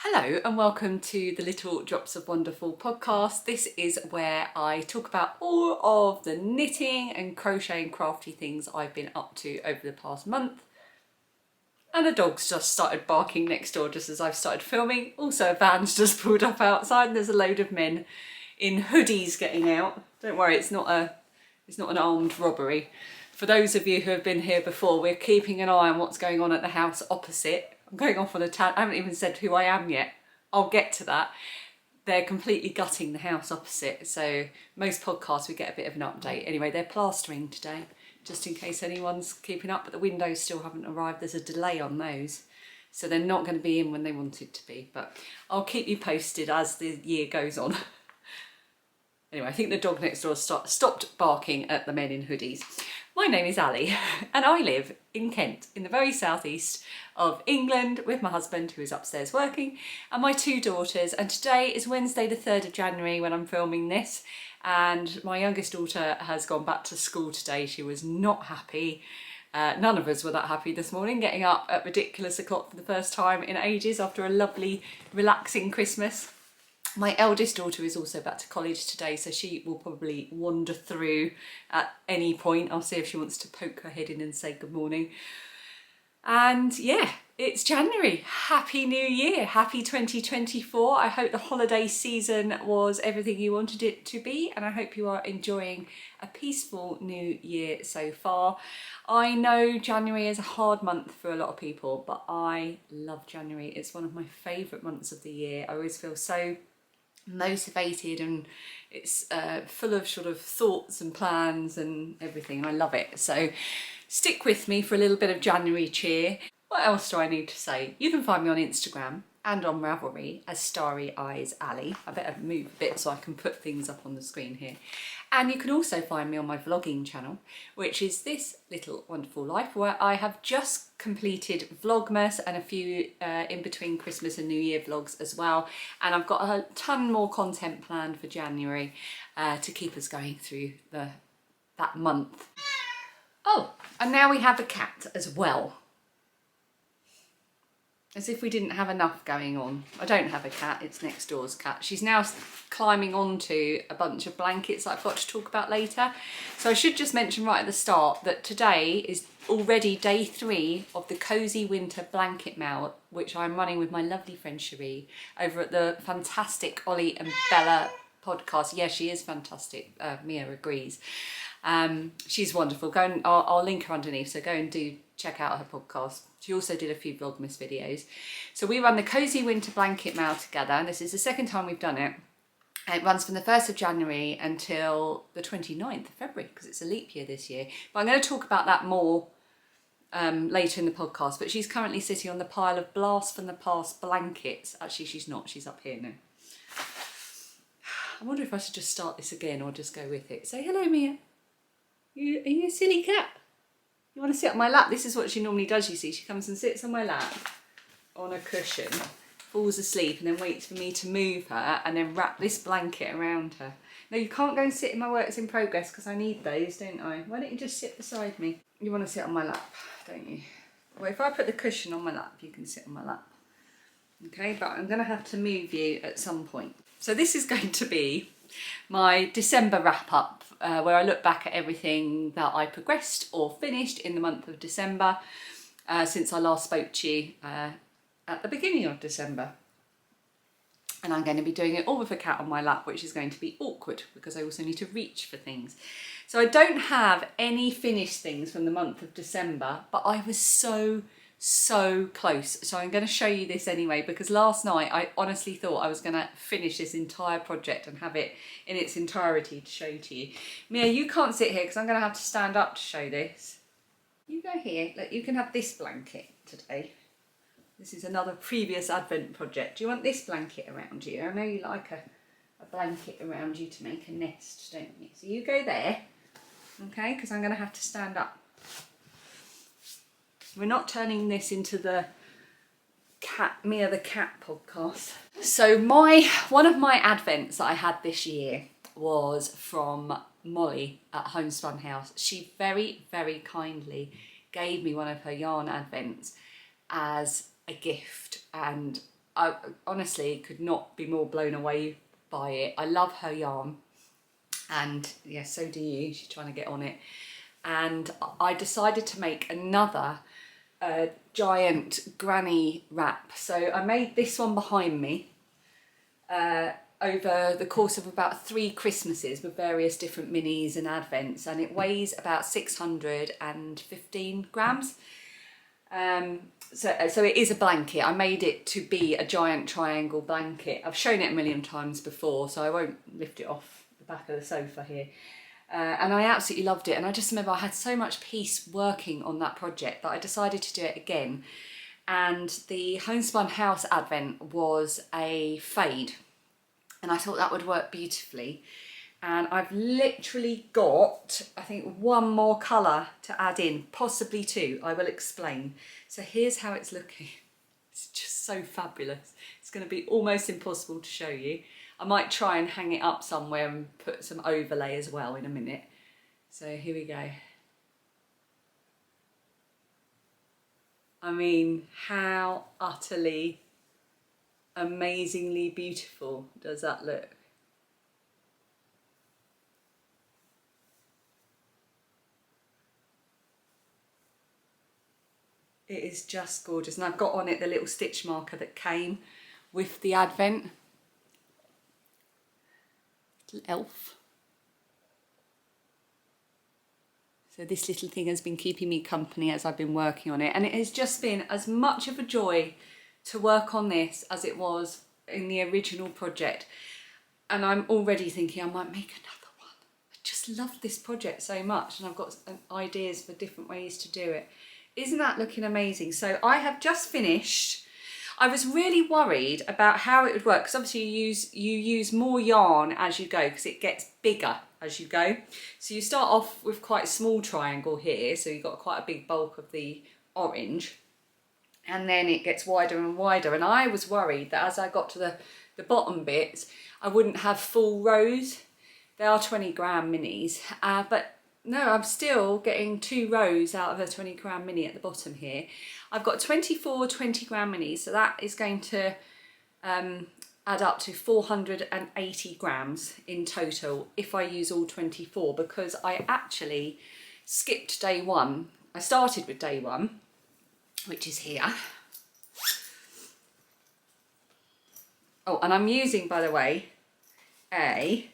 Hello and welcome to the Little Drops of Wonderful podcast. This is where I talk about all of the knitting and crochet and crafty things I've been up to over the past month. And the dog's just started barking next door just as I've started filming. Also a van's just pulled up outside and there's a load of men in hoodies getting out. Don't worry, it's not an armed robbery. For those of you who have been here before, we're keeping an eye on what's going on at the house opposite. I'm going off on a I haven't even said who I am yet. I'll get to that. They're completely gutting the house opposite. So most podcasts we get a bit of an update. Anyway, they're plastering today, just in case anyone's keeping up, but the windows still haven't arrived. There's a delay on those. So they're not going to be in when they wanted to be, but I'll keep you posted as the year goes on. Anyway, I think the dog next door stopped barking at the men in hoodies. My name is Ali and I live in Kent, in the very southeast of England, with my husband who is upstairs working and my two daughters. And today is Wednesday the 3rd of January when I'm filming this, and my youngest daughter has gone back to school today. She was not happy. None of us were that happy this morning, getting up at ridiculous o'clock for the first time in ages after a lovely relaxing Christmas. My eldest daughter is also back to college today, so she will probably wander through at any point. I'll see if she wants to poke her head in and say good morning. And yeah, it's January. Happy New Year. Happy 2024. I hope the holiday season was everything you wanted it to be, and I hope you are enjoying a peaceful new year so far. I know January is a hard month for a lot of people, but I love January. It's one of my favourite months of the year. I always feel so motivated and it's full of sort of thoughts and plans and everything. I love it. So stick with me for a little bit of January cheer. What else do I need to say? You can find me on Instagram and on Ravelry as Starry Eyes Ali. I better move a bit so I can put things up on the screen here. And you can also find me on my vlogging channel, which is This Little Wonderful Life, where I have just completed Vlogmas and a few in between Christmas and New Year vlogs as well. And I've got a ton more content planned for January to keep us going through that month. Oh, and now we have a cat as well. As if we didn't have enough going on. I don't have a cat, it's next door's cat. She's now climbing onto a bunch of blankets that I've got to talk about later. So I should just mention right at the start that today is already day 3 of the Cosy Winter Blanket Mail, which I'm running with my lovely friend Cherie over at the fantastic Ollie and Bella podcast. Yeah, she is fantastic. Mia agrees. She's wonderful. I'll link her underneath, so go and do check out her podcast. She also did a few Vlogmas videos. So we run the Cosy Winter Blanket Mail together, and this is the second time we've done it. It runs from the 1st of January until the 29th of February, because it's a leap year this year. But I'm going to talk about that more later in the podcast. But she's currently sitting on the pile of blast from the past blankets. Actually, she's not. She's up here now. I wonder if I should just start this again or just go with it. Say hello, Mia. Are you a silly cat? You want to sit on my lap? This is what she normally does, you see. She comes and sits on my lap on a cushion, falls asleep, and then waits for me to move her and then wrap this blanket around her. No, you can't go and sit in my works in progress because I need those, don't I? Why don't you just sit beside me? You want to sit on my lap, don't you? Well, if I put the cushion on my lap, you can sit on my lap. Okay, but I'm going to have to move you at some point. So this is going to be my December wrap up, where I look back at everything that I progressed or finished in the month of December since I last spoke to you at the beginning of December. And I'm going to be doing it all with a cat on my lap, which is going to be awkward because I also need to reach for things. So I don't have any finished things from the month of December, but I was so close. So I'm going to show you this anyway, because last night I honestly thought I was going to finish this entire project and have it in its entirety to show to you. Mia, you can't sit here because I'm going to have to stand up to show this. You go here. Look, you can have this blanket today. This is another previous Advent project. Do you want this blanket around you? I know you like a blanket around you to make a nest, don't you? So you go there, okay, because I'm going to have to stand up. We're not turning this into the Mia the Cat podcast. So one of my advents that I had this year was from Molly at Homespun House. She very, very kindly gave me one of her yarn advents as a gift, and I honestly could not be more blown away by it. I love her yarn, and yeah, so do you. She's trying to get on it. And I decided to make another giant granny wrap. So I made this one behind me over the course of about 3 Christmases with various different minis and advents, and it weighs about 615 grams. So it is a blanket. I made it to be a giant triangle blanket. I've shown it a million times before, so I won't lift it off the back of the sofa here. And I absolutely loved it, and I just remember I had so much peace working on that project that I decided to do it again. And the Homespun House advent was a fade, and I thought that would work beautifully. And I've literally got, I think, 1 more colour to add in, possibly 2. I will explain. So here's how it's looking. It's just so fabulous. It's going to be almost impossible to show you. I might try and hang it up somewhere and put some overlay as well in a minute. So here we go. I mean, how utterly, amazingly beautiful does that look? It is just gorgeous. And I've got on it the little stitch marker that came with the advent. Little elf. So this little thing has been keeping me company as I've been working on it, and it has just been as much of a joy to work on this as it was in the original project. And I'm already thinking I might make another one. I just love this project so much, and I've got ideas for different ways to do it. Isn't that looking amazing? So I have just finished. I was really worried about how it would work, because obviously you use more yarn as you go, because it gets bigger as you go. So you start off with quite a small triangle here, so you've got quite a big bulk of the orange, and then it gets wider and wider. And I was worried that as I got to the bottom bits, I wouldn't have full rows. They are 20 gram minis, but no, I'm still getting 2 rows out of a 20 gram mini at the bottom here. I've got 24 20 gram minis, so that is going to add up to 480 grams in total if I use all 24, because I actually skipped day 1. I started with day 1, which is here. Oh, and I'm using, by the way, a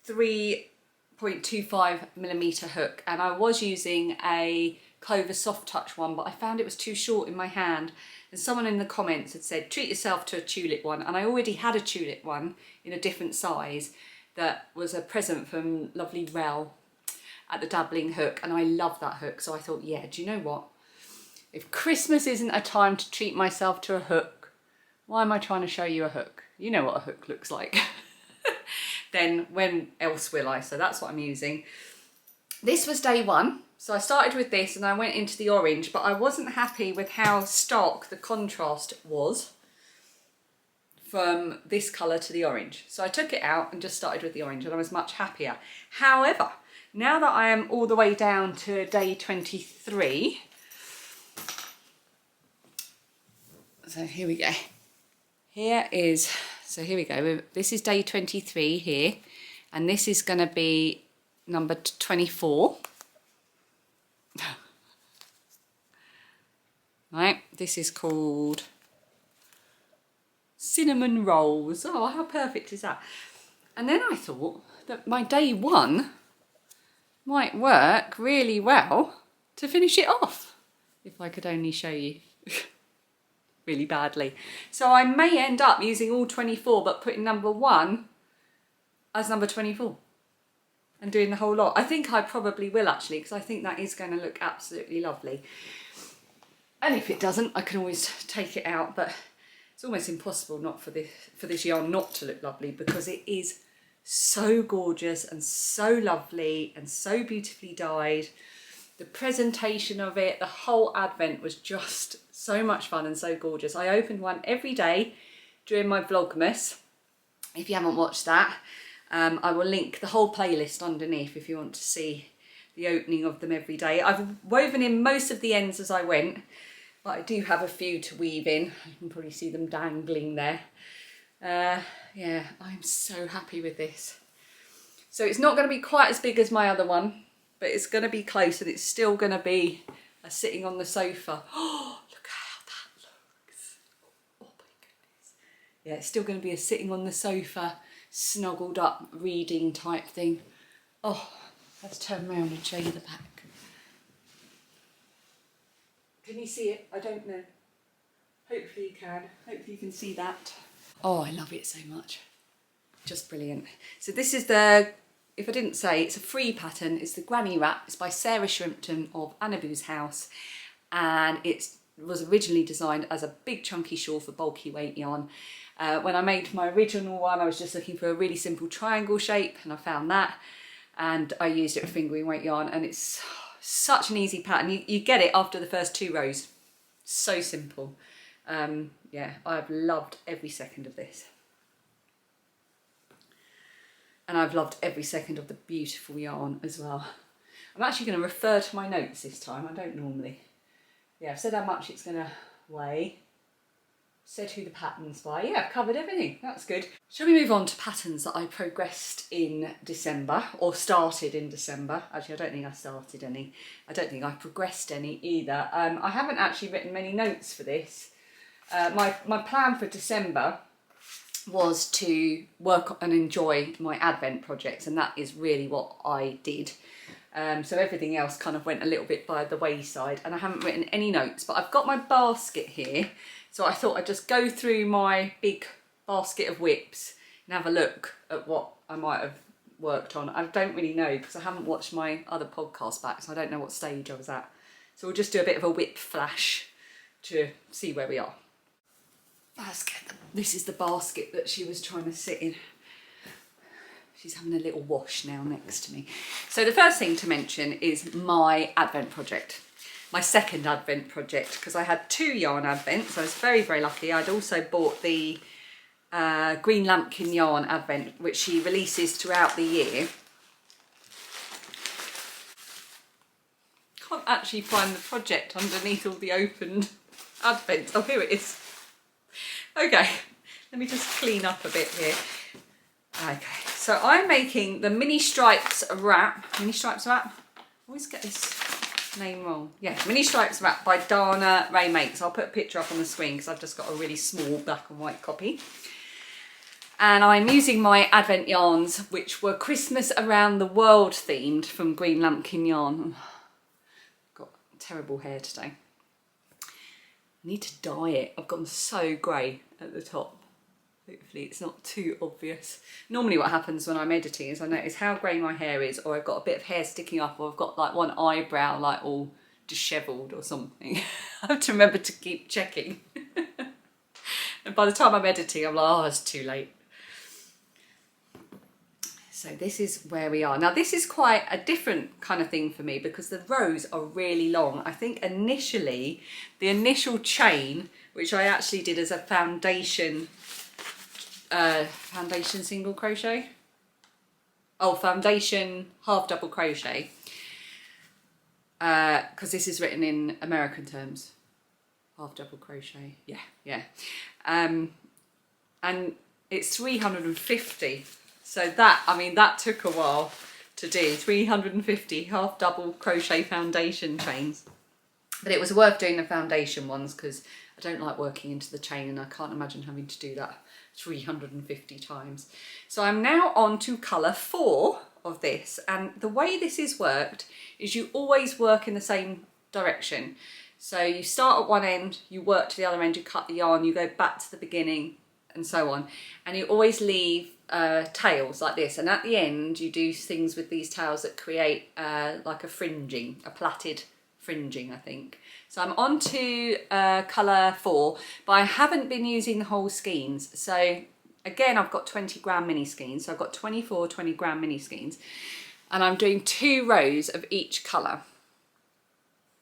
3.25mm hook, and I was using a Clover Soft Touch one, but I found it was too short in my hand, and someone in the comments had said treat yourself to a tulip one, and I already had a tulip one in a different size that was a present from lovely Rel at the Dabbling Hook, and I love that hook. So I thought, yeah, do you know what, if Christmas isn't a time to treat myself to a hook, why am I trying to show you a hook? You know what a hook looks like. Then when else will I? So that's what I'm using. This was day 1. So I started with this and I went into the orange, but I wasn't happy with how stark the contrast was from this colour to the orange. So I took it out and just started with the orange, and I was much happier. However, now that I am all the way down to day 23, so here we go. So here we go. This is day 23 here, and this is going to be number 24. Right, this is called Cinnamon Rolls. Oh, how perfect is that? And then I thought that my day 1 might work really well to finish it off, if I could only show you. Really badly. So I may end up using all 24, but putting number 1 as number 24 and doing the whole lot. I think I probably will, actually, because I think that is going to look absolutely lovely. And if it doesn't, I can always take it out, but it's almost impossible not for this yarn not to look lovely, because it is so gorgeous and so lovely and so beautifully dyed. The presentation of it, the whole advent was just so much fun and so gorgeous. I opened one every day during my Vlogmas. If you haven't watched that, I will link the whole playlist underneath if you want to see the opening of them every day. I've woven in most of the ends as I went, but I do have a few to weave in. You can probably see them dangling there. Yeah, I'm so happy with this. So it's not going to be quite as big as my other one, but it's going to be close, and it's still going to be a sitting on the sofa. Oh, look how that looks. Oh my goodness. Yeah, it's still going to be a sitting on the sofa, snuggled up reading type thing. Oh, let's turn around and show you the back. Can you see it? I don't know. Hopefully you can. Hopefully you can see that. Oh, I love it so much. Just brilliant. So this is the, if I didn't say, it's a free pattern. It's the Granny Wrap. It's by Sarah Shrimpton of Annaboo's House. And it was originally designed as a big chunky shawl for bulky weight yarn. When I made my original one, I was just looking for a really simple triangle shape, and I found that. And I used it with fingering weight yarn, and it's such an easy pattern. You get it after the first 2 rows. So simple. Yeah, I've loved every second of this. And I've loved every second of the beautiful yarn as well. I'm actually going to refer to my notes this time. I don't normally. Yeah, I've said how much it's going to weigh. Said who the pattern's by. Yeah, I've covered everything. That's good. Shall we move on to patterns that I progressed in December, or started in December? Actually, I don't think I started any. I don't think I progressed any either. I haven't actually written many notes for this. My plan for December was to work and enjoy my Advent projects, and that is really what I did. So everything else kind of went a little bit by the wayside, and I haven't written any notes, but I've got my basket here. So I thought I'd just go through my big basket of whips and have a look at what I might have worked on. I don't really know because I haven't watched my other podcast back, so I don't know what stage I was at. So we'll just do a bit of a whip flash to see where we are. Basket. This is the basket that she was trying to sit in. She's having a little wash now next to me. So the first thing to mention is my Advent project. My second Advent project, because I had 2 yarn Advents. I was very, very lucky. I'd also bought the Green Lambkin yarn Advent, which she releases throughout the year. Can't actually find the project underneath all the opened Advents. Oh, here it is. Okay, let me just clean up a bit here. Okay, so I'm making the Mini Stripes Wrap. Mini Stripes Wrap? I always get this name wrong. Yeah, Mini Stripes Wrap by Dana Ray Makes. I'll put a picture up on the screen because I've just got a really small black and white copy. And I'm using my Advent yarns, which were Christmas Around the World themed from Green Lambkin Yarn. Got terrible hair today. I need to dye it. I've gone so grey at the top. Hopefully it's not too obvious. Normally what happens when I'm editing is I notice how grey my hair is, or I've got a bit of hair sticking up, or I've got like one eyebrow like all dishevelled or something. I have to remember to keep checking. And by the time I'm editing, I'm like, oh, it's too late. So this is where we are. Now this is quite a different kind of thing for me because the rows are really long. I think initially, the initial chain, which I actually did as a foundation single crochet. Oh, foundation half double crochet. Because this is written in American terms. Half double crochet. Yeah. And it's 350. So that, I mean, that took a while to do. 350 half double crochet foundation chains. But it was worth doing the foundation ones because I don't like working into the chain and I can't imagine having to do that 350 times. So I'm now on to colour 4 of this, and the way this is worked is you always work in the same direction. So you start at one end, you work to the other end, you cut the yarn, you go back to the beginning and so on, and you always leave tails like this, and at the end you do things with these tails that create like a fringing, a plaited fringing, I think. So I'm on to colour 4, but I haven't been using the whole skeins. So again, I've got 20 gram mini skeins. So I've got 24 20 gram mini skeins, and I'm doing 2 rows of each colour.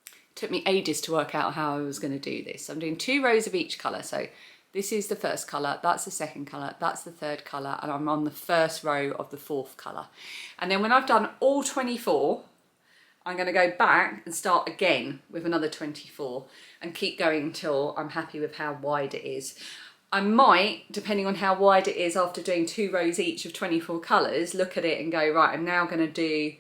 It took me ages to work out how I was going to do this. So I'm doing 2 rows of each colour. So this is the first colour, that's the second colour, that's the third colour, and I'm on the first row of the 4th colour. And then when I've done all 24, I'm going to go back and start again with another 24 and keep going until I'm happy with how wide it is. I might, depending on how wide it is after doing 2 rows each of 24 colours, look at it and go, right, I'm now going to do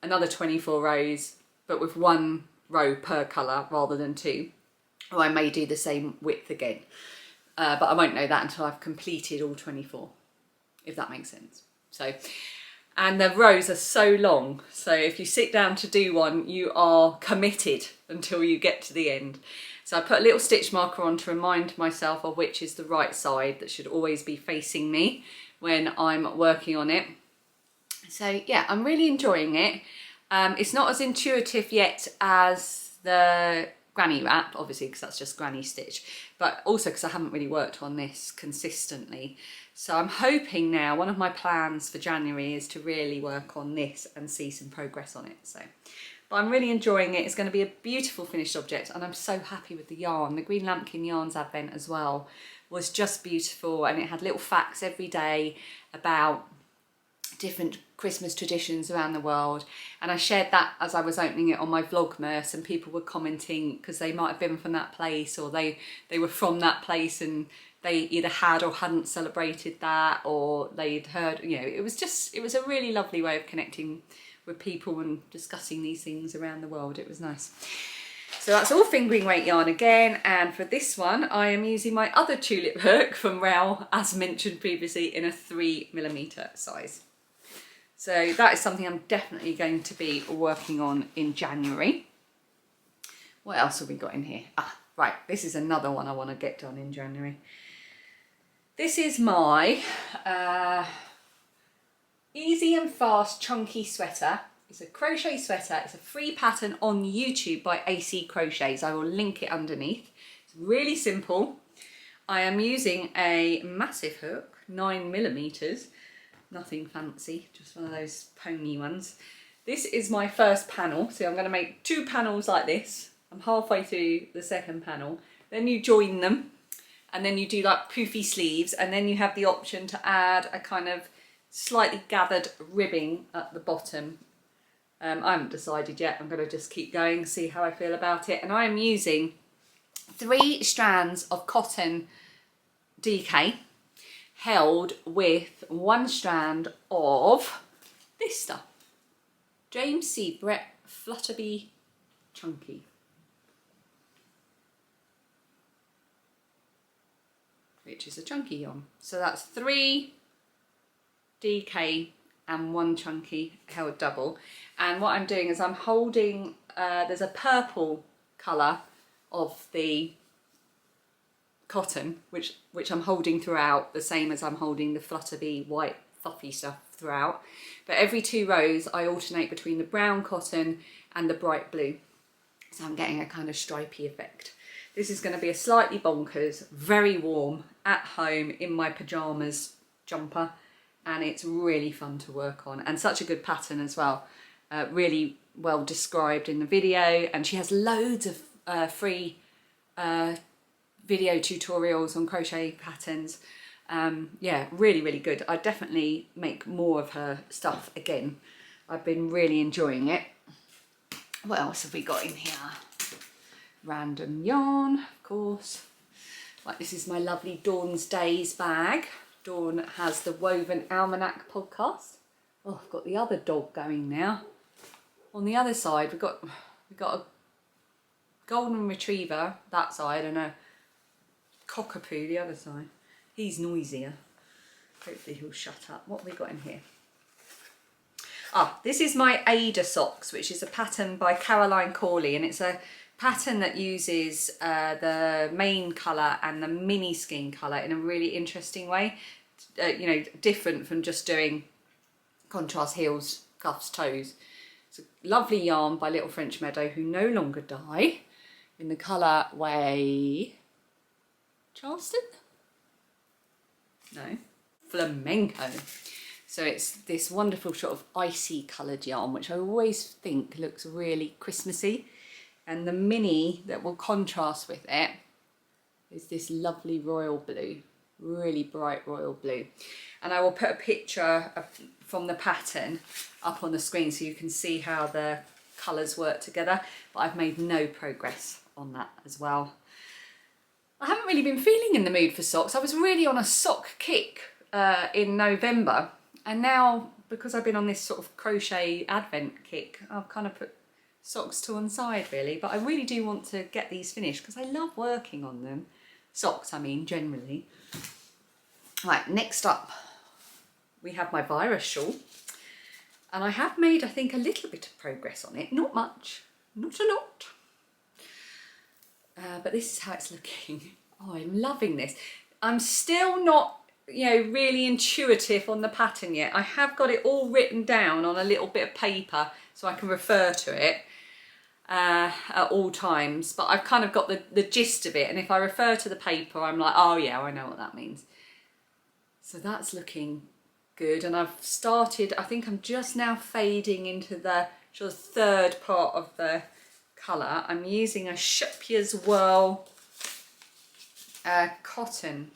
another 24 rows, but with 1 row per colour rather than 2. Or I may do the same width again. But I won't know that until I've completed all 24, if that makes sense. So, and the rows are so long, so if you sit down to do one, you are committed until you get to the end. So I put a little stitch marker on to remind myself of which is the right side that should always be facing me when I'm working on it. So yeah, I'm really enjoying it. It's not as intuitive yet as the granny wrap, obviously, because that's just granny stitch, but also because I haven't really worked on this consistently. So I'm hoping now, one of my plans for January is to really work on this and see some progress on it. So, but I'm really enjoying it. It's going to be a beautiful finished object, and I'm so happy with the yarn. The Green Lambkin Yarns Advent as well was just beautiful, and it had little facts every day about different Christmas traditions around the world, and I shared that as I was opening it on my Vlogmas, and people were commenting because they might have been from that place, or they were from that place and they either had or hadn't celebrated that, or they'd heard, you know, it was a really lovely way of connecting with people and discussing these things around the world. It was nice. So that's all fingering weight yarn again, and for this one I am using my other tulip hook from Rail, as mentioned previously, in a 3mm size. So that is something I'm definitely going to be working on in January. What else have we got in here? Ah, right, this is another one I want to get done in January. This is my easy and fast chunky sweater. It's a crochet sweater. It's a free pattern on YouTube by AC Crochets. I will link it underneath. It's really simple. I am using a massive hook, 9mm. Nothing fancy, just one of those pony ones. This is my first panel, so I'm going to make 2 panels like this. I'm halfway through the second panel. Then you join them, and then you do like poofy sleeves, and then you have the option to add a kind of slightly gathered ribbing at the bottom. I haven't decided yet. I'm going to just keep going, see how I feel about it. And I am using 3 strands of cotton DK, held with 1 strand of this stuff, James C. Brett Flutterby Chunky, which is a chunky yarn. So that's 3 DK and 1 chunky held double. And what I'm doing is I'm holding, there's a purple colour of the cotton, which I'm holding throughout, the same as I'm holding the Flutterby white fluffy stuff throughout. But every 2 rows I alternate between the brown cotton and the bright blue. So I'm getting a kind of stripy effect. This is going to be a slightly bonkers, very warm, at home, in my pyjamas jumper. And it's really fun to work on, and such a good pattern as well. Really well described in the video, and she has loads of free video tutorials on crochet patterns. Yeah, really, really good. I definitely make more of her stuff again. I've been really enjoying it. What else have we got in here? Random yarn, of course. Like, this is my lovely Dawn's Days bag. Dawn has the Woven Almanac podcast. Oh, I've got the other dog going now. On the other side, we've got a golden retriever that side and a cockapoo the other side. He's noisier. Hopefully he'll shut up. What have we got in here? Ah, this is my Ada socks, which is a pattern by Caroline Corley, and it's a pattern that uses the main colour and the mini skein colour in a really interesting way. You know, different from just doing contrast heels, cuffs, toes. It's a lovely yarn by Little French Meadow, who no longer die, in the colour Way Charleston? No, Flamenco. So it's this wonderful sort of icy coloured yarn, which I always think looks really Christmassy. And the mini that will contrast with it is this lovely royal blue, really bright royal blue. And I will put a picture from the pattern up on the screen so you can see how the colours work together, but I've made no progress on that as well. I haven't really been feeling in the mood for socks. I was really on a sock kick in November, and now because I've been on this sort of crochet advent kick, I've kind of put socks to one side really, but I really do want to get these finished because I love working on them. Socks, I mean, generally. Right, next up we have my virus shawl, and I have made, I think, a little bit of progress on it. Not much, not a lot. But this is how it's looking. Oh, I'm loving this. I'm still not, you know, really intuitive on the pattern yet. I have got it all written down on a little bit of paper so I can refer to it at all times, but I've kind of got the gist of it, and if I refer to the paper I'm like, oh yeah, I know what that means. So that's looking good, and I've started, I think I'm just now fading into the sort of third part of the colour. I'm using a Shopier's Whirl cotton.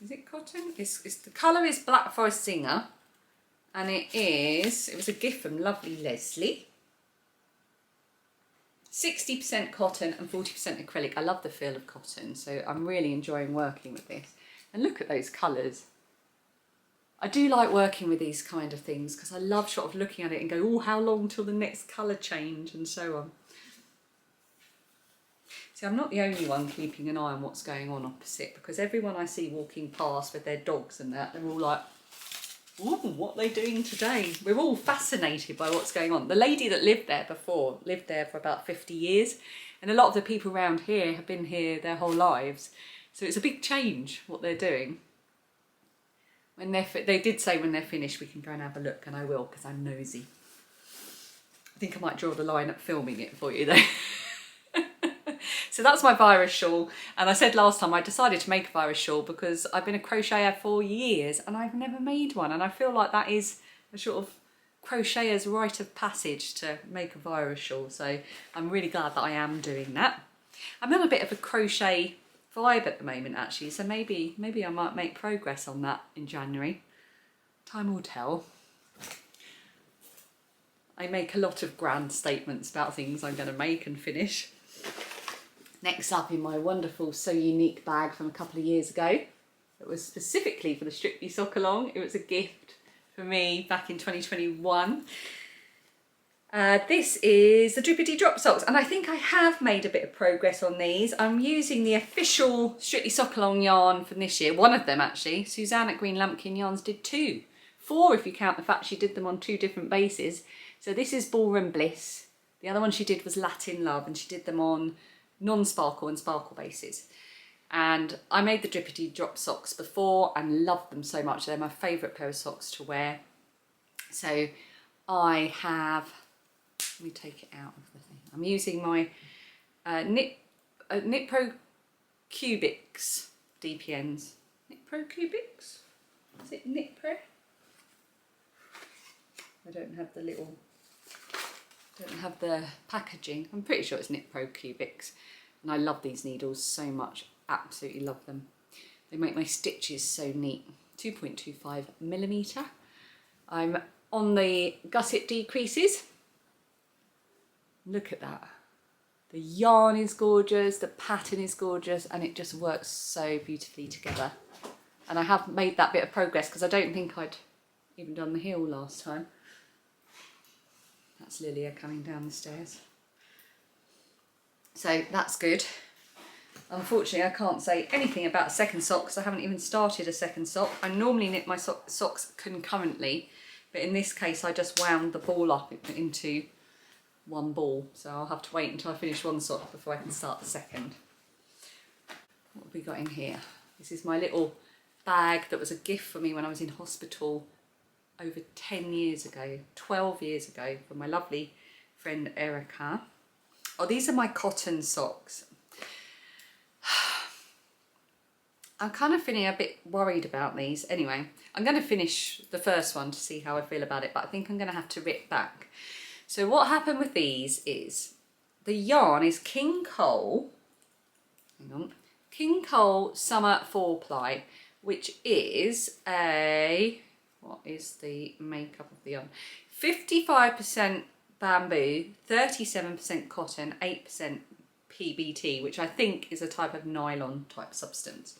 Is it cotton? It's the colour is Black Forest Singer, and it was a gift from lovely Leslie. 60% cotton and 40% acrylic. I love the feel of cotton, so I'm really enjoying working with this. And look at those colours. I do like working with these kind of things because I love sort of looking at it and go, oh, how long till the next colour change, and so on. See, I'm not the only one keeping an eye on what's going on opposite, because everyone I see walking past with their dogs and that, they're all like, ooh, what are they doing today? We're all fascinated by what's going on. The lady that lived there before lived there for about 50 years, and a lot of the people around here have been here their whole lives. So it's a big change what they're doing. When they did say when they're finished we can go and have a look, and I will, because I'm nosy. I think I might draw the line at filming it for you though. So that's my virus shawl, and I said last time I decided to make a virus shawl because I've been a crocheter for years and I've never made one, and I feel like that is a sort of crocheter's rite of passage to make a virus shawl, so I'm really glad that I am doing that. I'm on a bit of a crochet vibe at the moment actually, so maybe I might make progress on that in January. Time will tell. I make a lot of grand statements about things I'm going to make and finish. Next up in my wonderful So Unique bag from a couple of years ago. It was specifically for the Strictly Sock Along. It was a gift for me back in 2021. This is the Drippity Drop socks, and I think I have made a bit of progress on these. I'm using the official Strictly Sock Along yarn from this year, one of them actually. Suzanne at Green Lumpkin Yarns did 4 if you count the fact she did them on 2 different bases. So this is Ballroom Bliss. The other one she did was Latin Love, and she did them on non-sparkle and sparkle bases. And I made the Drippity Drop socks before and loved them so much. They're my favourite pair of socks to wear. So I have, let me take it out of the thing. I'm using my Knit Pro Cubics DPNs. Knit Pro Cubics? Is it Knit Pro? I don't have the packaging. I'm pretty sure it's Knit Pro Cubics, and I love these needles so much. Absolutely love them. They make my stitches so neat. 2.25mm. I'm on the gusset decreases. Look at that. The yarn is gorgeous, the pattern is gorgeous, and it just works so beautifully together. And I have made that bit of progress because I don't think I'd even done the heel last time. That's Lilia coming down the stairs. So that's good. Unfortunately, I can't say anything about a second sock because I haven't even started a second sock. I normally knit my socks concurrently, but in this case I just wound the ball up into one ball. So I'll have to wait until I finish one sock before I can start the second. What have we got in here? This is my little bag that was a gift for me when I was in hospital over 10 years ago, 12 years ago, from my lovely friend Erica. Oh, these are my cotton socks. I'm kind of feeling a bit worried about these. Anyway, I'm going to finish the first one to see how I feel about it, but I think I'm going to have to rip back. So what happened with these is the yarn is King Cole, hang on, King Cole Summer 4-ply, which is a, what is the makeup of the yarn? 55% bamboo, 37% cotton, 8% PBT, which I think is a type of nylon type substance.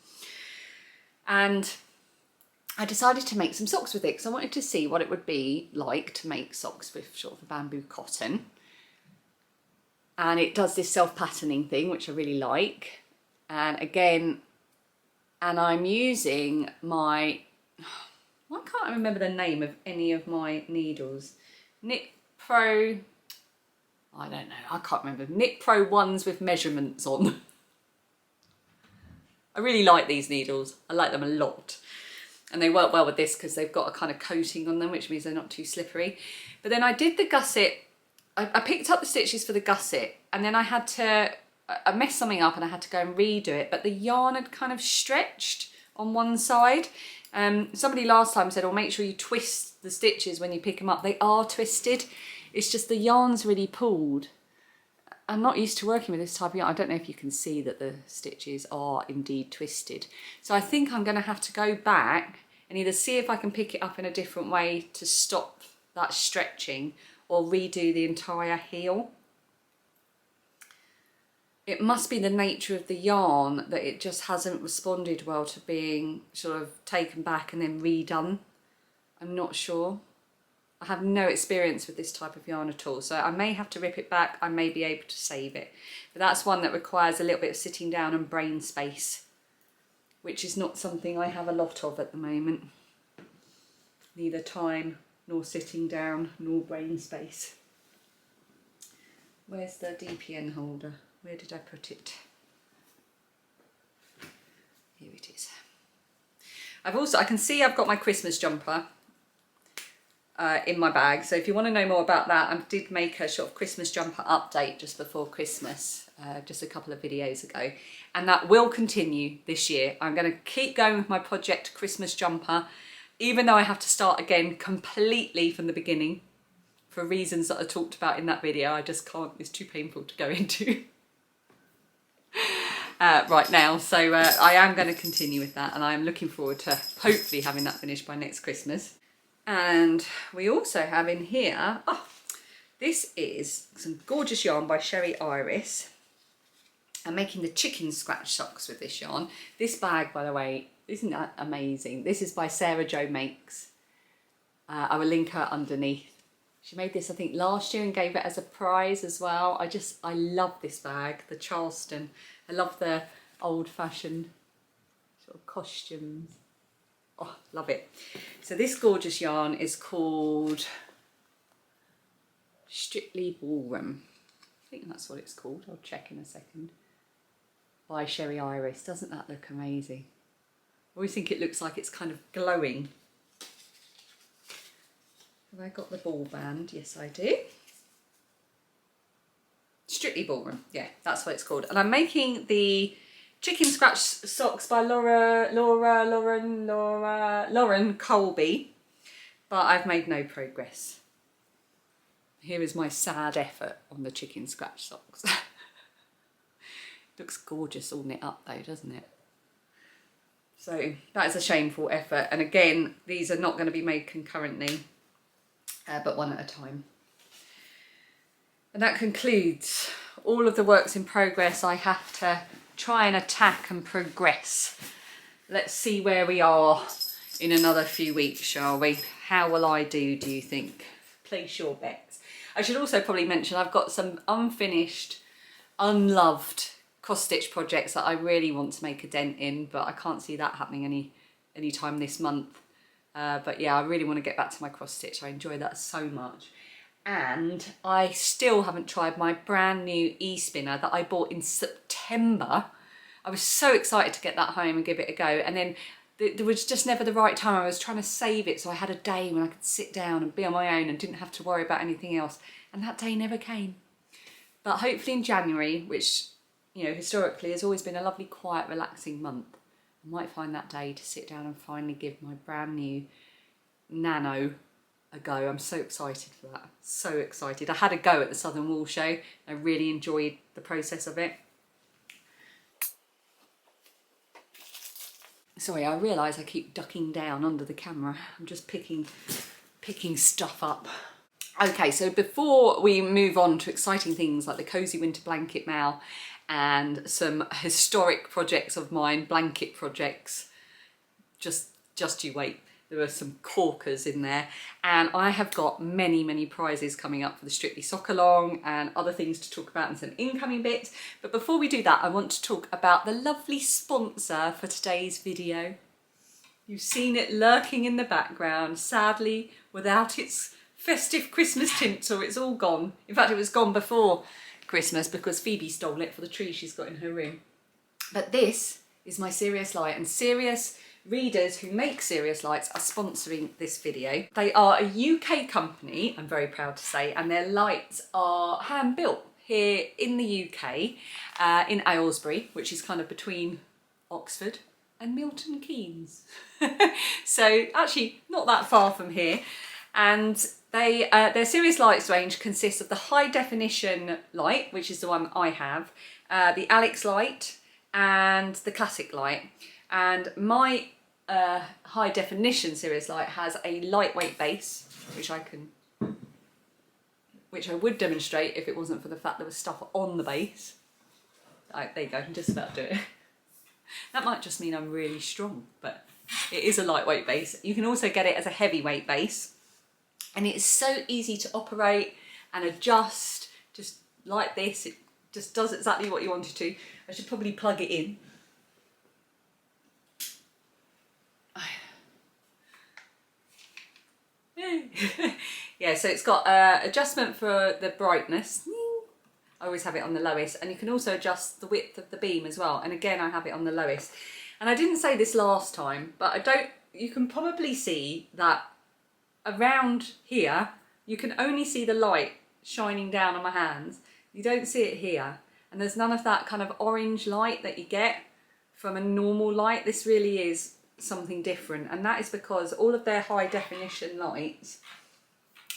And I decided to make some socks with it because I wanted to see what it would be like to make socks with sort of a bamboo cotton. And it does this self-patterning thing, which I really like. And again, and I'm using my, I can't remember the name of any of my needles. Knit Pro, I don't know, I can't remember. Knit Pro ones with measurements on. I really like these needles. I like them a lot. And they work well with this because they've got a kind of coating on them, which means they're not too slippery. But then I did the gusset. I picked up the stitches for the gusset, and then I had to, I messed something up and I had to go and redo it, but the yarn had kind of stretched on one side. Somebody last time said, oh, make sure you twist the stitches when you pick them up. They are twisted. It's just the yarn's really pulled. I'm not used to working with this type of yarn. I don't know if you can see that the stitches are indeed twisted. So I think I'm going to have to go back and either see if I can pick it up in a different way to stop that stretching, or redo the entire heel. It must be the nature of the yarn that it just hasn't responded well to being sort of taken back and then redone. I'm not sure. I have no experience with this type of yarn at all, so I may have to rip it back. I may be able to save it. But that's one that requires a little bit of sitting down and brain space, which is not something I have a lot of at the moment. Neither time, nor sitting down, nor brain space. Where's the DPN holder? Where did I put it? Here it is. I can see I've got my Christmas jumper in my bag. So if you want to know more about that, I did make a sort of Christmas jumper update just before Christmas, just a couple of videos ago. And that will continue this year. I'm going to keep going with my project Christmas jumper, even though I have to start again completely from the beginning for reasons that I talked about in that video. I just can't, it's too painful to go into right now. So I am going to continue with that, and I am looking forward to hopefully having that finished by next Christmas. And we also have in here, oh, this is some gorgeous yarn by Sherry Iris. I'm making the chicken scratch socks with this yarn. This bag, by the way, isn't that amazing? This is by Sarah Jo Makes. I will link her underneath. She made this, I think, last year and gave it as a prize as well. I love this bag, the Charleston. I love the old-fashioned sort of costumes. Oh, love it. So this gorgeous yarn is called Strictly Ballroom. I think that's what it's called. I'll check in a second. By Sherry Iris. Doesn't that look amazing? I always think it looks like it's kind of glowing. Have I got the ball band? Yes, I do. Strictly Ballroom. Yeah, that's what it's called. And I'm making the Chicken Scratch Socks by Lauren Colby, but I've made no progress. Here is my sad effort on the Chicken Scratch Socks. Looks gorgeous all knit up though, doesn't it? So that is a shameful effort. And again, these are not going to be made concurrently, but one at a time. And that concludes all of the works in progress I have to try and attack and progress. Let's see where we are in another few weeks, shall we? How will I do you think? Place your bets. I should also probably mention I've got some unfinished, unloved cross-stitch projects that I really want to make a dent in, but I can't see that happening any time this month. But yeah, I really want to get back to my cross-stitch. I enjoy that so much. And I still haven't tried my brand new e-spinner that I bought in September. I was so excited to get that home and give it a go, and then there was just never the right time. I was trying to save it so I had a day when I could sit down and be on my own and didn't have to worry about anything else, and that day never came. But hopefully in January, which, you know, historically has always been a lovely, quiet, relaxing month, I might find that day to sit down and finally give my brand new Nano a go. I'm so excited for that. So excited. I had a go at the Southern Wool Show. I really enjoyed the process of it. Sorry, I realise I keep ducking down under the camera. I'm just picking stuff up. Okay, so before we move on to exciting things like the Cosy Winter Blanket Mail and some historic projects of mine, blanket projects, just you wait. There are some corkers in there, and I have got many prizes coming up for the Strictly Sock Along and other things to talk about and some incoming bits. But before we do that, I want to talk about the lovely sponsor for today's video. You've seen it lurking in the background, sadly without its festive Christmas tinsel. It's all gone. In fact, it was gone before Christmas because Phoebe stole it for the tree she's got in her room. But this is my Serious Light, and Serious readers who make Serious Lights are sponsoring this video. They are a UK company, I'm very proud to say, and their lights are hand built here in the UK, in Aylesbury, which is kind of between Oxford and Milton Keynes. So actually not that far from here. And their Serious Lights range consists of the high definition light, which is the one I have, the Alex light and the classic light. And my high definition Serious Light has a lightweight base, which I would demonstrate if it wasn't for the fact there was stuff on the base. There you go, I can just about do it. That might just mean I'm really strong, but it is a lightweight base. You can also get it as a heavyweight base, and it's so easy to operate and adjust, just like this. It just does exactly what you want it to. I should probably plug it in. Yeah, so it's got adjustment for the brightness. I always have it on the lowest, and you can also adjust the width of the beam as well, and again I have it on the lowest. And I didn't say this last time, but you can probably see that around here you can only see the light shining down on my hands. You don't see it here, and there's none of that kind of orange light that you get from a normal light. This really is something different, and that is because all of their high definition lights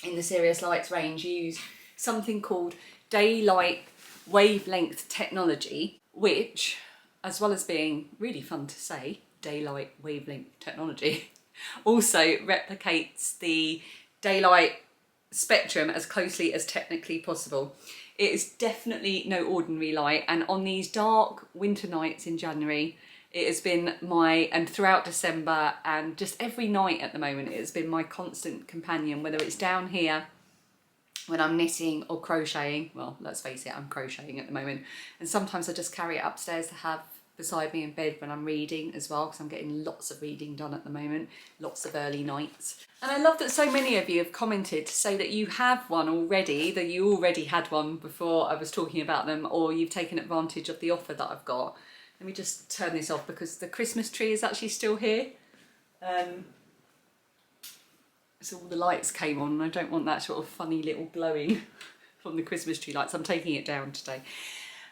in the Serious Lights range use something called daylight wavelength technology, which, as well as being really fun to say, daylight wavelength technology, also replicates the daylight spectrum as closely as technically possible. It is definitely no ordinary light, and on these dark winter nights in January, it has been and throughout December and just every night at the moment, it has been my constant companion, whether it's down here when I'm knitting or crocheting. Well, let's face it, I'm crocheting at the moment. And sometimes I just carry it upstairs to have beside me in bed when I'm reading as well, because I'm getting lots of reading done at the moment, lots of early nights. And I love that so many of you have commented to say that you have one already, that you already had one before I was talking about them, or you've taken advantage of the offer that I've got. Let me just turn this off because the Christmas tree is actually still here. So all the lights came on, and I don't want that sort of funny little glowing from the Christmas tree lights. I'm taking it down today.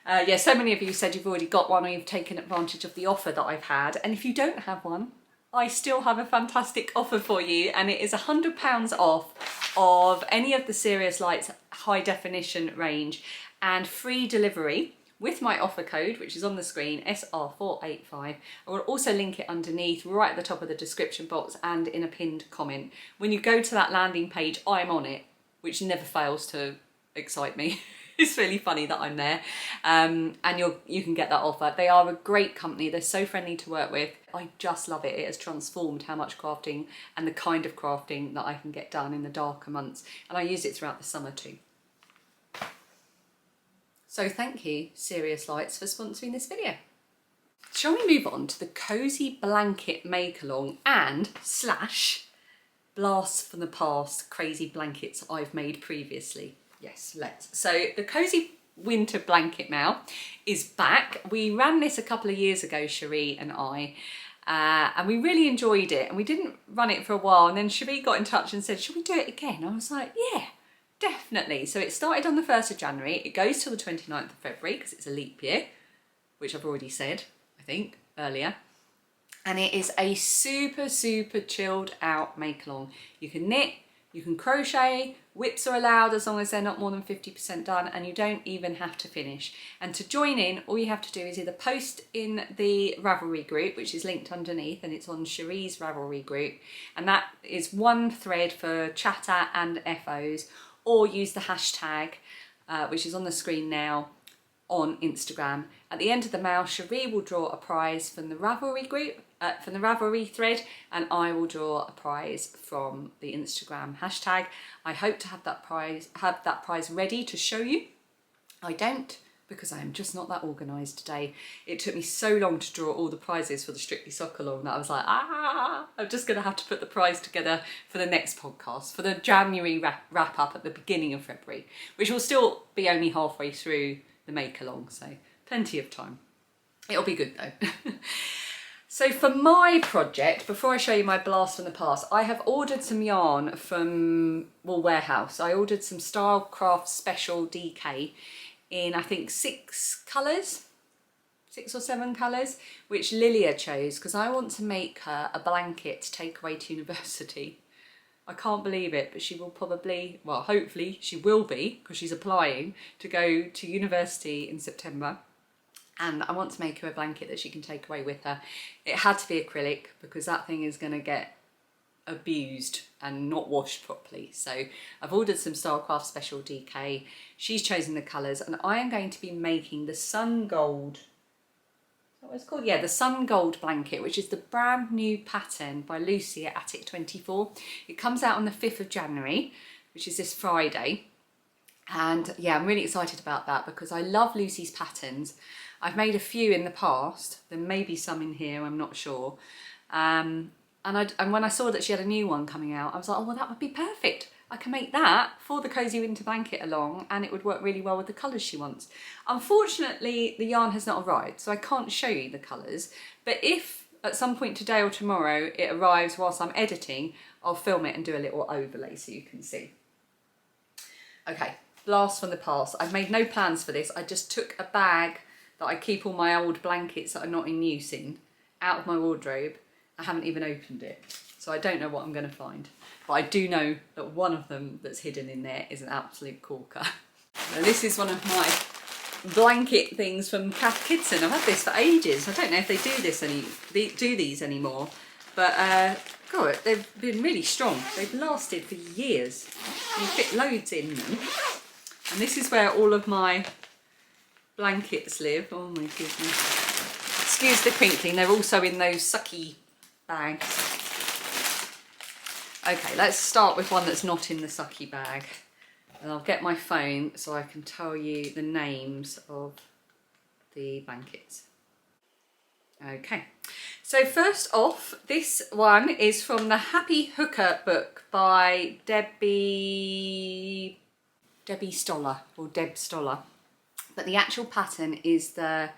Yeah, so many of you said you've already got one or you've taken advantage of the offer that I've had. And if you don't have one, I still have a fantastic offer for you, and it is £100 off of any of the Serious Lights high definition range and free delivery with my offer code, which is on the screen, SR485. I will also link it underneath, right at the top of the description box and in a pinned comment. When you go to that landing page, I'm on it, which never fails to excite me. It's really funny that I'm there, and you can get that offer. They are a great company. They're so friendly to work with. I just love it. It has transformed how much crafting and the kind of crafting that I can get done in the darker months, and I use it throughout the summer too. So thank you, Serious Lights, for sponsoring this video. Shall we move on to the Cosy Blanket Make-Along and / Blasts from the Past crazy blankets I've made previously? Yes, let's. So the Cosy Winter Blanket Mail is back. We ran this a couple of years ago, Cherie and I, and we really enjoyed it. And we didn't run it for a while, and then Cherie got in touch and said, should we do it again? I was like, yeah. Definitely. So it started on the 1st of January. It goes till the 29th of February because it's a leap year, which I've already said, I think, earlier. And it is a super chilled out make along. You can knit, you can crochet, whips are allowed as long as they're not more than 50% done, and you don't even have to finish. And to join in, all you have to do is either post in the Ravelry group, which is linked underneath, and it's on Cherie's Ravelry group, and that is one thread for chatter and FOs, or use the hashtag, which is on the screen now, on Instagram. At the end of the mail, Cherie will draw a prize from the Ravelry group, from the Ravelry thread, and I will draw a prize from the Instagram hashtag. I hope to have that prize ready to show you. I don't, because I am just not that organised today. It took me so long to draw all the prizes for the Strictly Soccer Along that I was like, I'm just going to have to put the prize together for the next podcast, for the January wrap up at the beginning of February, which will still be only halfway through the make along, so plenty of time. It'll be good though. So for my project, before I show you my blast from the past, I have ordered some yarn from Warehouse. I ordered some Stylecraft Special DK in I think 6 or 7 colours, which Lilia chose because I want to make her a blanket to take away to university. I can't believe it, but she will probably, well, hopefully she will be, because she's applying to go to university in September. And I want to make her a blanket that she can take away with her. It had to be acrylic because that thing is going to get abused and not washed properly. So I've ordered some Stylecraft Special DK. She's chosen the colours, and I am going to be making the Sun Gold, what it's called? Yeah, the Sun Gold blanket, which is the brand new pattern by Lucy at Attic 24. It comes out on the 5th of January, which is this Friday. And yeah, I'm really excited about that because I love Lucy's patterns. I've made a few in the past. There may be some in here, I'm not sure. And when I saw that she had a new one coming out, I was like, oh, well, that would be perfect. I can make that for the Cozy Winter Blanket along, and it would work really well with the colours she wants. Unfortunately, the yarn has not arrived, so I can't show you the colours. But if at some point today or tomorrow it arrives whilst I'm editing, I'll film it and do a little overlay so you can see. Okay, blast from the past. I've made no plans for this. I just took a bag that I keep all my old blankets that are not in use in out of my wardrobe. I haven't even opened it, so I don't know what I'm going to find. But I do know that one of them that's hidden in there is an absolute corker. Now, this is one of my blanket things from Kath Kidson. I've had this for ages. I don't know if they do these anymore, but God, they've been really strong. They've lasted for years. You fit loads in them. And this is where all of my blankets live. Oh my goodness. Excuse the crinkling. They're also in those sucky bags. Okay, let's start with one that's not in the sucky bag. And I'll get my phone so I can tell you the names of the blankets. Okay, so first off, this one is from the Happy Hooker book by Debbie Stoller, or Deb Stoller. But the actual pattern is the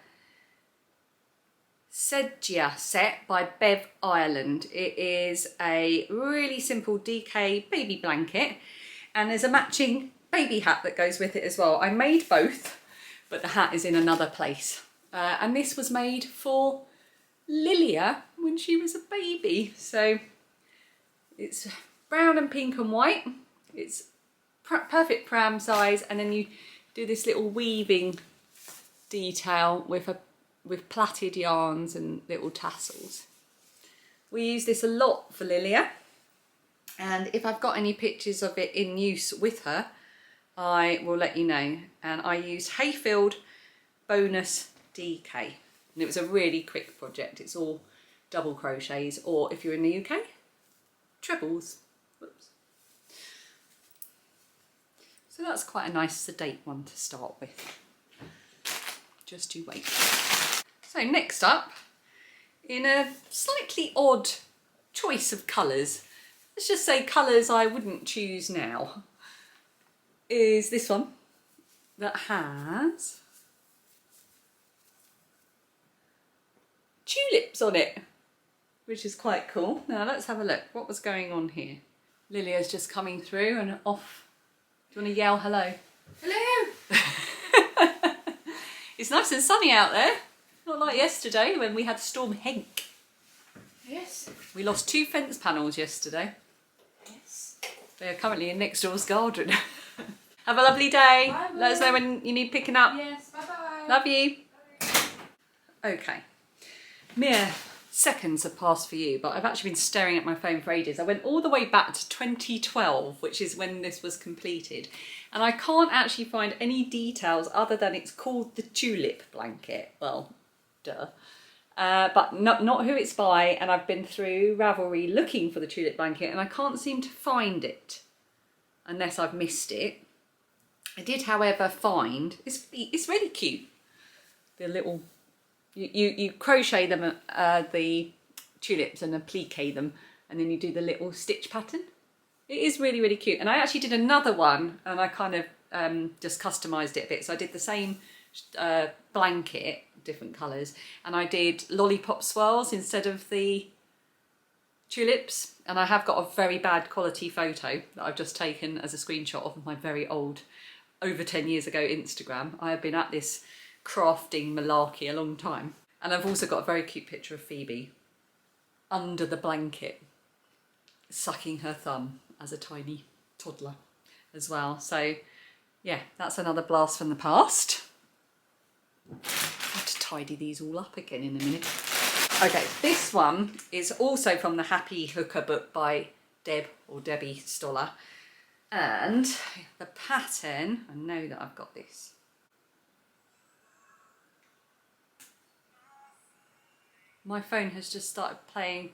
Sejia Set by Bev Ireland. It is a really simple DK baby blanket, and there's a matching baby hat that goes with it as well. I made both, but the hat is in another place. And this was made for Lilia when she was a baby. So it's brown and pink and white. It's perfect pram size, and then you do this little weaving detail with plaited yarns and little tassels. We use this a lot for Lilia, and if I've got any pictures of it in use with her, I will let you know. And I used Hayfield Bonus DK, and it was a really quick project. It's all double crochets, or if you're in the UK, trebles. Whoops. So that's quite a nice sedate one to start with. Just you wait. So next up, in a slightly odd choice of colours, let's just say colours I wouldn't choose now, is this one that has tulips on it, which is quite cool. Now let's have a look. What was going on here? Lilia's just coming through and off. Do you want to yell hello? Hello! It's nice and sunny out there. Not like yesterday when we had Storm Henk. Yes. We lost 2 fence panels yesterday. Yes. They are currently in next door's garden. Have a lovely day. Bye, let us know when you need picking up. Yes, bye bye. Love you. Okay. Mere seconds have passed for you, but I've actually been staring at my phone for ages. I went all the way back to 2012, which is when this was completed, and I can't actually find any details other than it's called the Tulip Blanket. Well, duh. But not who it's by, and I've been through Ravelry looking for the Tulip Blanket and I can't seem to find it unless I've missed it. I did, however, find, it's really cute, the little, you crochet them, the tulips, and applique them, and then you do the little stitch pattern. It is really, really cute. And I actually did another one and I kind of just customised it a bit. So I did the same blanket, different colours, and I did lollipop swirls instead of the tulips. And I have got a very bad quality photo that I've just taken as a screenshot of my very old, over 10 years ago Instagram. I have been at this crafting malarkey a long time. And I've also got a very cute picture of Phoebe under the blanket, sucking her thumb as a tiny toddler as well. So yeah, that's another blast from the past. I have to tidy these all up again in a minute. Okay, this one is also from the Happy Hooker book by Debbie Stoller. And the pattern, I know that I've got this. My phone has just started playing.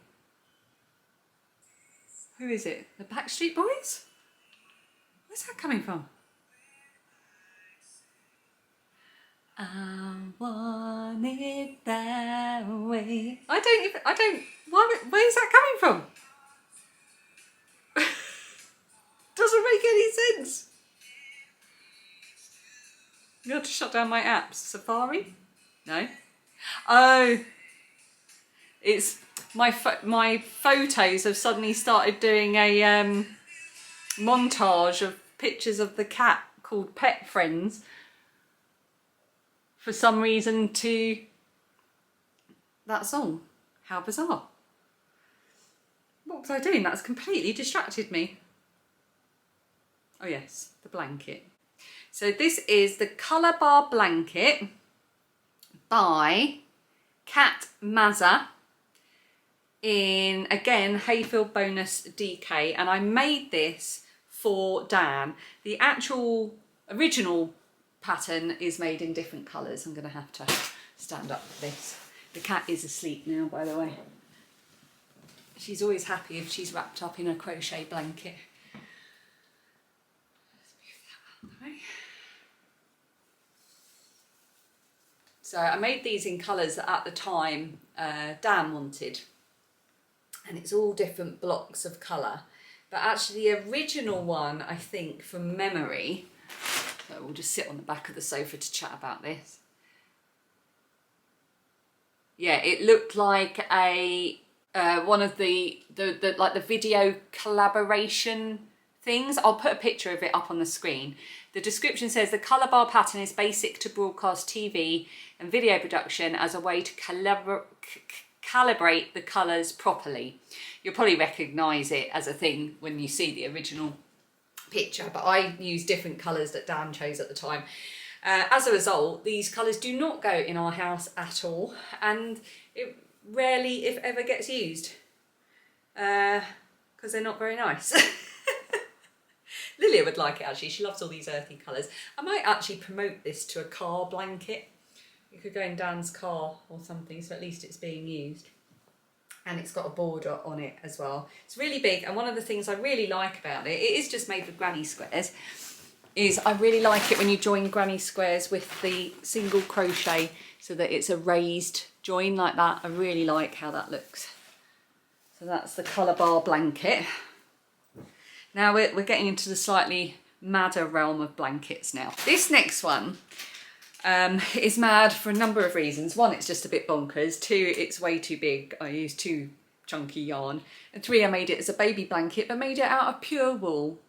Who is it? The Backstreet Boys? Where's that coming from? I want it that way. Where's that coming from? Doesn't make any sense. You have to shut down my apps. Safari? No. Oh, it's my photos have suddenly started doing a montage of pictures of the cat called Pet Friends. For some reason to that song. How bizarre. What was I doing? That's completely distracted me. Oh yes, the blanket. So this is the Colour Bar Blanket by Cat Mazza in, again, Hayfield Bonus DK, and I made this for Dan. The actual original pattern is made in different colours. I'm going to have to stand up for this. The cat is asleep now, by the way. She's always happy if she's wrapped up in a crochet blanket. Let's move that out of the way. So I made these in colours that at the time Dan wanted. And it's all different blocks of colour. But actually the original one, I think, from memory, so we'll just sit on the back of the sofa to chat about this. Yeah, it looked like a one of the like the video collaboration things. I'll put a picture of it up on the screen. The description says the colour bar pattern is basic to broadcast TV and video production as a way to calibrate the colours properly. You'll probably recognise it as a thing when you see the original picture, but I used different colours that Dan chose at the time. As a result, these colours do not go in our house at all, and it rarely, if ever, gets used because they're not very nice. Lilia would like it actually, she loves all these earthy colours. I might actually promote this to a car blanket. It could go in Dan's car or something, so at least it's being used. And it's got a border on it as well. It's really big, and one of the things I really like about it, it is just made with granny squares, is I really like it when you join granny squares with the single crochet so that it's a raised join like that. I really like how that looks. So that's the Colour Bar Blanket. Now we're getting into the slightly madder realm of blankets now. This next one is mad for a number of reasons. One, it's just a bit bonkers. Two, it's way too big. I used too chunky yarn. And three, I made it as a baby blanket, but made it out of pure wool.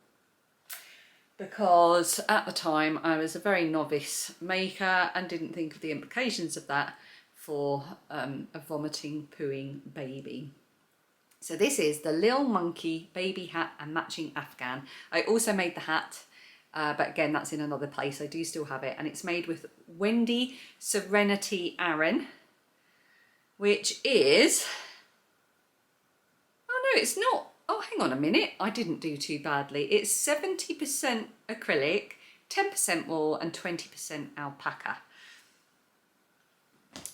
Because at the time I was a very novice maker and didn't think of the implications of that for a vomiting, pooing baby. So this is the Lil Monkey baby hat and matching Afghan. I also made the hat, but again, that's in another place. I do still have it, and it's made with Wendy Serenity Aaron, which is, oh no, it's not. Oh, hang on a minute. I didn't do too badly. It's 70% acrylic, 10% wool and 20% alpaca.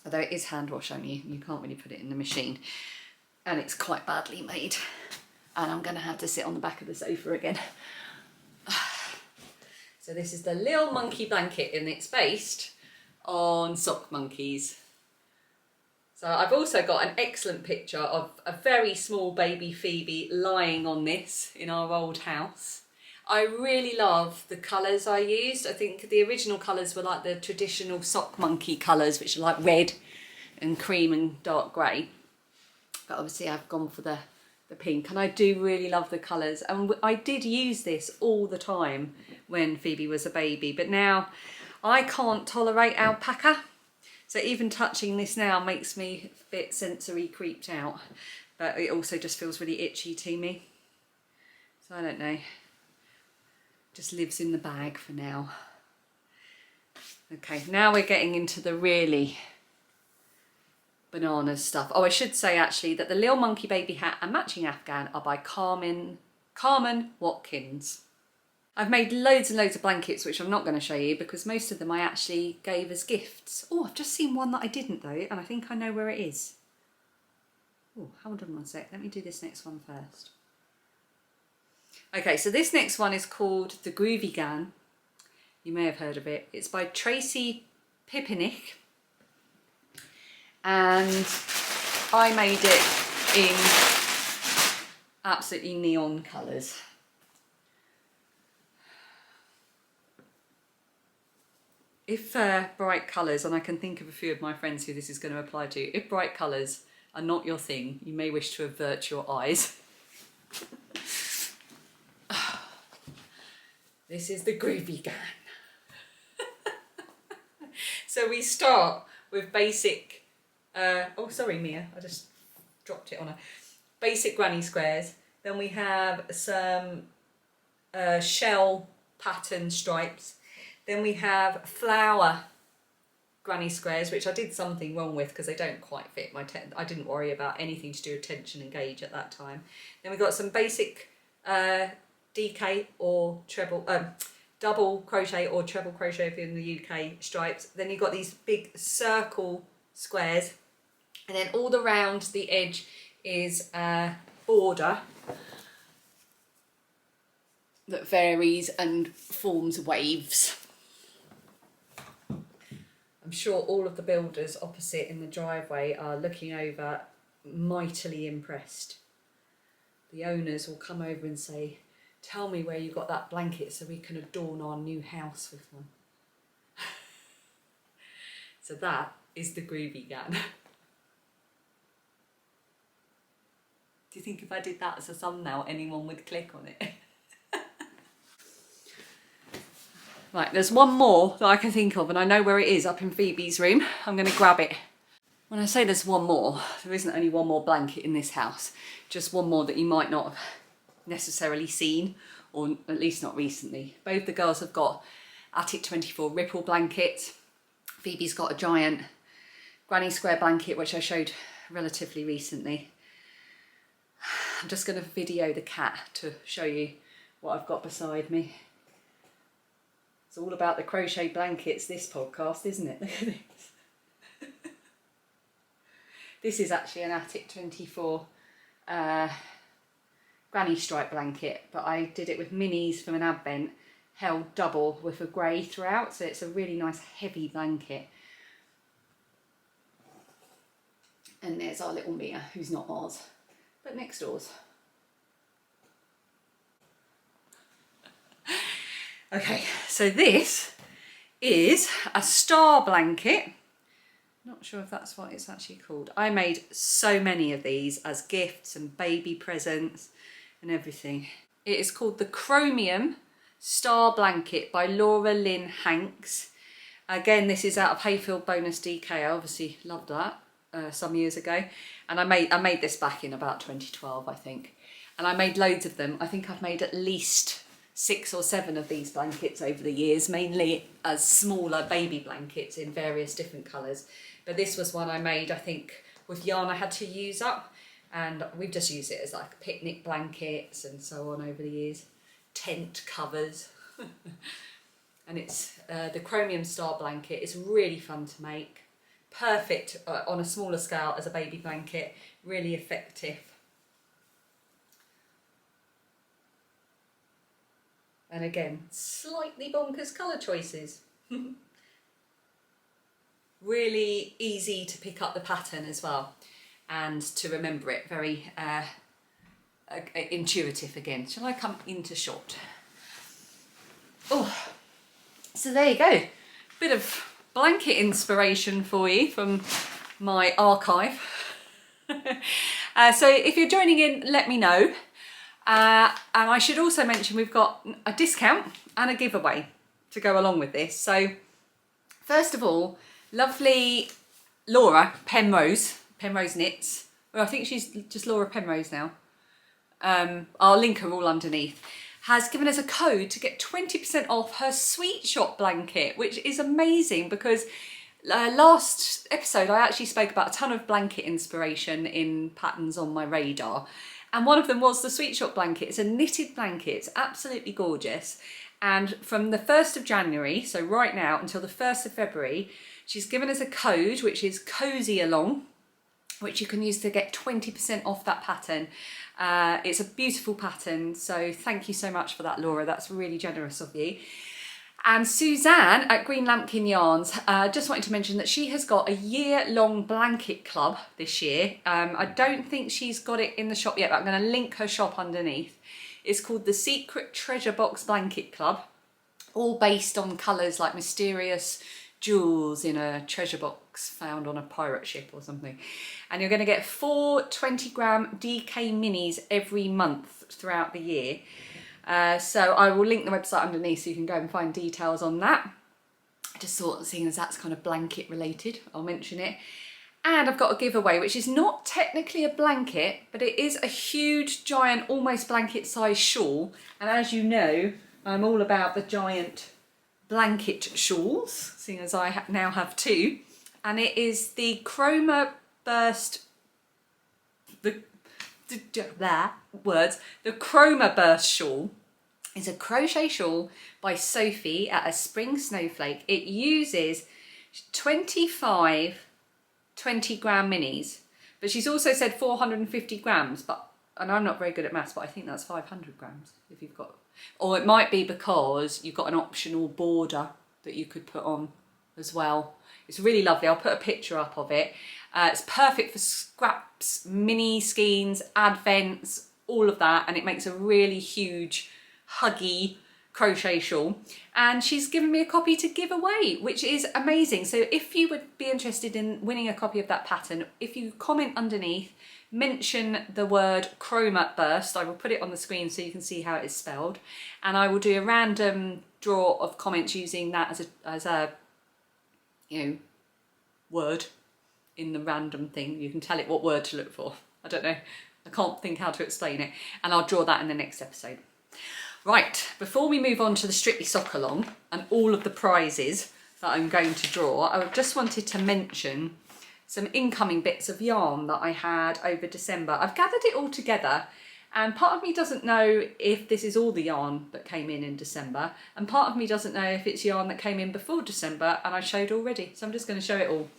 Although it is hand wash only, you can't really put it in the machine. And it's quite badly made. And I'm gonna have to sit on the back of the sofa again. So this is the Little Monkey Blanket, and it's based on sock monkeys. So I've also got an excellent picture of a very small baby Phoebe lying on this in our old house. I really love the colours I used. I think the original colours were like the traditional sock monkey colours, which are like red and cream and dark grey. But obviously I've gone for the pink, and I do really love the colours. And I did use this all the time when Phoebe was a baby, but now I can't tolerate alpaca. So even touching this now makes me a bit sensory creeped out, but it also just feels really itchy to me. So I don't know, just lives in the bag for now. Okay, now we're getting into the really bananas stuff. Oh, I should say actually that the Little Monkey Baby Hat and Matching Afghan are by Carmen Watkins. I've made loads and loads of blankets, which I'm not going to show you because most of them I actually gave as gifts. Oh, I've just seen one that I didn't though, and I think I know where it is. Oh, hold on one sec. Let me do this next one first. Okay, so this next one is called the Groovy Gan. You may have heard of it. It's by Tracy Pipinick. And I made it in absolutely neon colours. If bright colours, and I can think of a few of my friends who this is going to apply to, if bright colours are not your thing, you may wish to avert your eyes. This is the Groovy Gan. So we start with basic, oh sorry Mia, I just dropped it on her. Basic granny squares. Then we have some shell pattern stripes. Then we have flower granny squares, which I did something wrong with because they don't quite fit my I didn't worry about anything to do with tension and gauge at that time. Then we got some basic DK or treble, double crochet or treble crochet if you're in the UK stripes. Then you've got these big circle squares, and then all around the edge is a border that varies and forms waves. I'm sure all of the builders opposite in the driveway are looking over, mightily impressed. The owners will come over and say, "Tell me where you got that blanket so we can adorn our new house with one." So that is the Groovy Gan. Do you think if I did that as a thumbnail, anyone would click on it? Right, there's one more that I can think of, and I know where it is, up in Phoebe's room. I'm going to grab it. When I say there's one more, there isn't only one more blanket in this house, just one more that you might not have necessarily seen, or at least not recently. Both the girls have got Attic 24 ripple blankets. Phoebe's got a giant granny square blanket, which I showed relatively recently. I'm just going to video the cat to show you what I've got beside me. It's all about the crochet blankets, this podcast, isn't it? Look at this. This is actually an Attic 24 granny stripe blanket, but I did it with minis from an Advent, held double with a grey throughout, so it's a really nice heavy blanket. And there's our little Mia, who's not ours, but next door's. Okay, so this is a star blanket. Not sure if that's what it's actually called. I made so many of these as gifts and baby presents and everything. It is called the Chromium Star Blanket by Laura Lynn Hanks. Again, this is out of Hayfield Bonus DK. I obviously loved that some years ago. And I made this back in about 2012, I think. And I made loads of them. I think I've made at least 6 or 7 of these blankets over the years, mainly as smaller baby blankets in various different colours. But this was one I made, I think, with yarn I had to use up, and we've just used it as like picnic blankets and so on over the years, tent covers. And it's the chromium star blanket. It's really fun to make, perfect on a smaller scale as a baby blanket, really effective. And again, slightly bonkers colour choices. Really easy to pick up the pattern as well, and to remember it, very intuitive again. Shall I come into shot? Oh, so there you go. Bit of blanket inspiration for you from my archive. So if you're joining in, let me know. And I should also mention we've got a discount and a giveaway to go along with this. So first of all, lovely Laura Penrose Knits, well, I think she's just Laura Penrose now, I'll link her all underneath, has given us a code to get 20% off her Sweet Shop blanket, which is amazing because last episode I actually spoke about a ton of blanket inspiration in patterns on my radar, and one of them was the Sweet Shop blanket. It's a knitted blanket, it's absolutely gorgeous, and from the 1st of January, so right now, until the 1st of February, she's given us a code which is Cosy Along, which you can use to get 20% off that pattern. It's a beautiful pattern, so thank you so much for that, Laura. That's really generous of you. And Suzanne at Green Lampkin Yarns, just wanted to mention that she has got a year-long blanket club this year. I don't think she's got it in the shop yet, but I'm going to link her shop underneath. It's called the Secret Treasure Box Blanket Club, all based on colours like mysterious jewels in a treasure box found on a pirate ship or something. And you're going to get 4 20-gram DK minis every month throughout the year. So I will link the website underneath so you can go and find details on that. I just thought, seeing as that's kind of blanket related, I'll mention it. And I've got a giveaway, which is not technically a blanket, but it is a huge, giant, almost blanket size shawl. And as you know, I'm all about the giant blanket shawls, seeing as I now have 2. And it is the Chroma Burst, the Chroma Burst shawl. Is a crochet shawl by Sophie at A Spring Snowflake. It uses 25 20-gram minis, but she's also said 450 grams, and I'm not very good at maths, but I think that's 500 grams if you've got, or it might be because you've got an optional border that you could put on as well. It's really lovely. I'll put a picture up of it. It's perfect for scraps, mini skeins, advents, all of that, and it makes a really huge, huggy crochet shawl. And she's given me a copy to give away, which is amazing. So if you would be interested in winning a copy of that pattern, if you comment underneath, mention the word Chroma Burst. I will put it on the screen so you can see how it is spelled, and I will do a random draw of comments using that as a you know, word in the random thing. You can tell it what word to look for. I don't know, I can't think how to explain it, and I'll draw that in the next episode. Right, before we move on to the Strictly Sock Along and all of the prizes that I'm going to draw, I just wanted to mention some incoming bits of yarn that I had over December. I've gathered it all together, and part of me doesn't know if this is all the yarn that came in December, and part of me doesn't know if it's yarn that came in before December and I showed already. So I'm just going to show it all,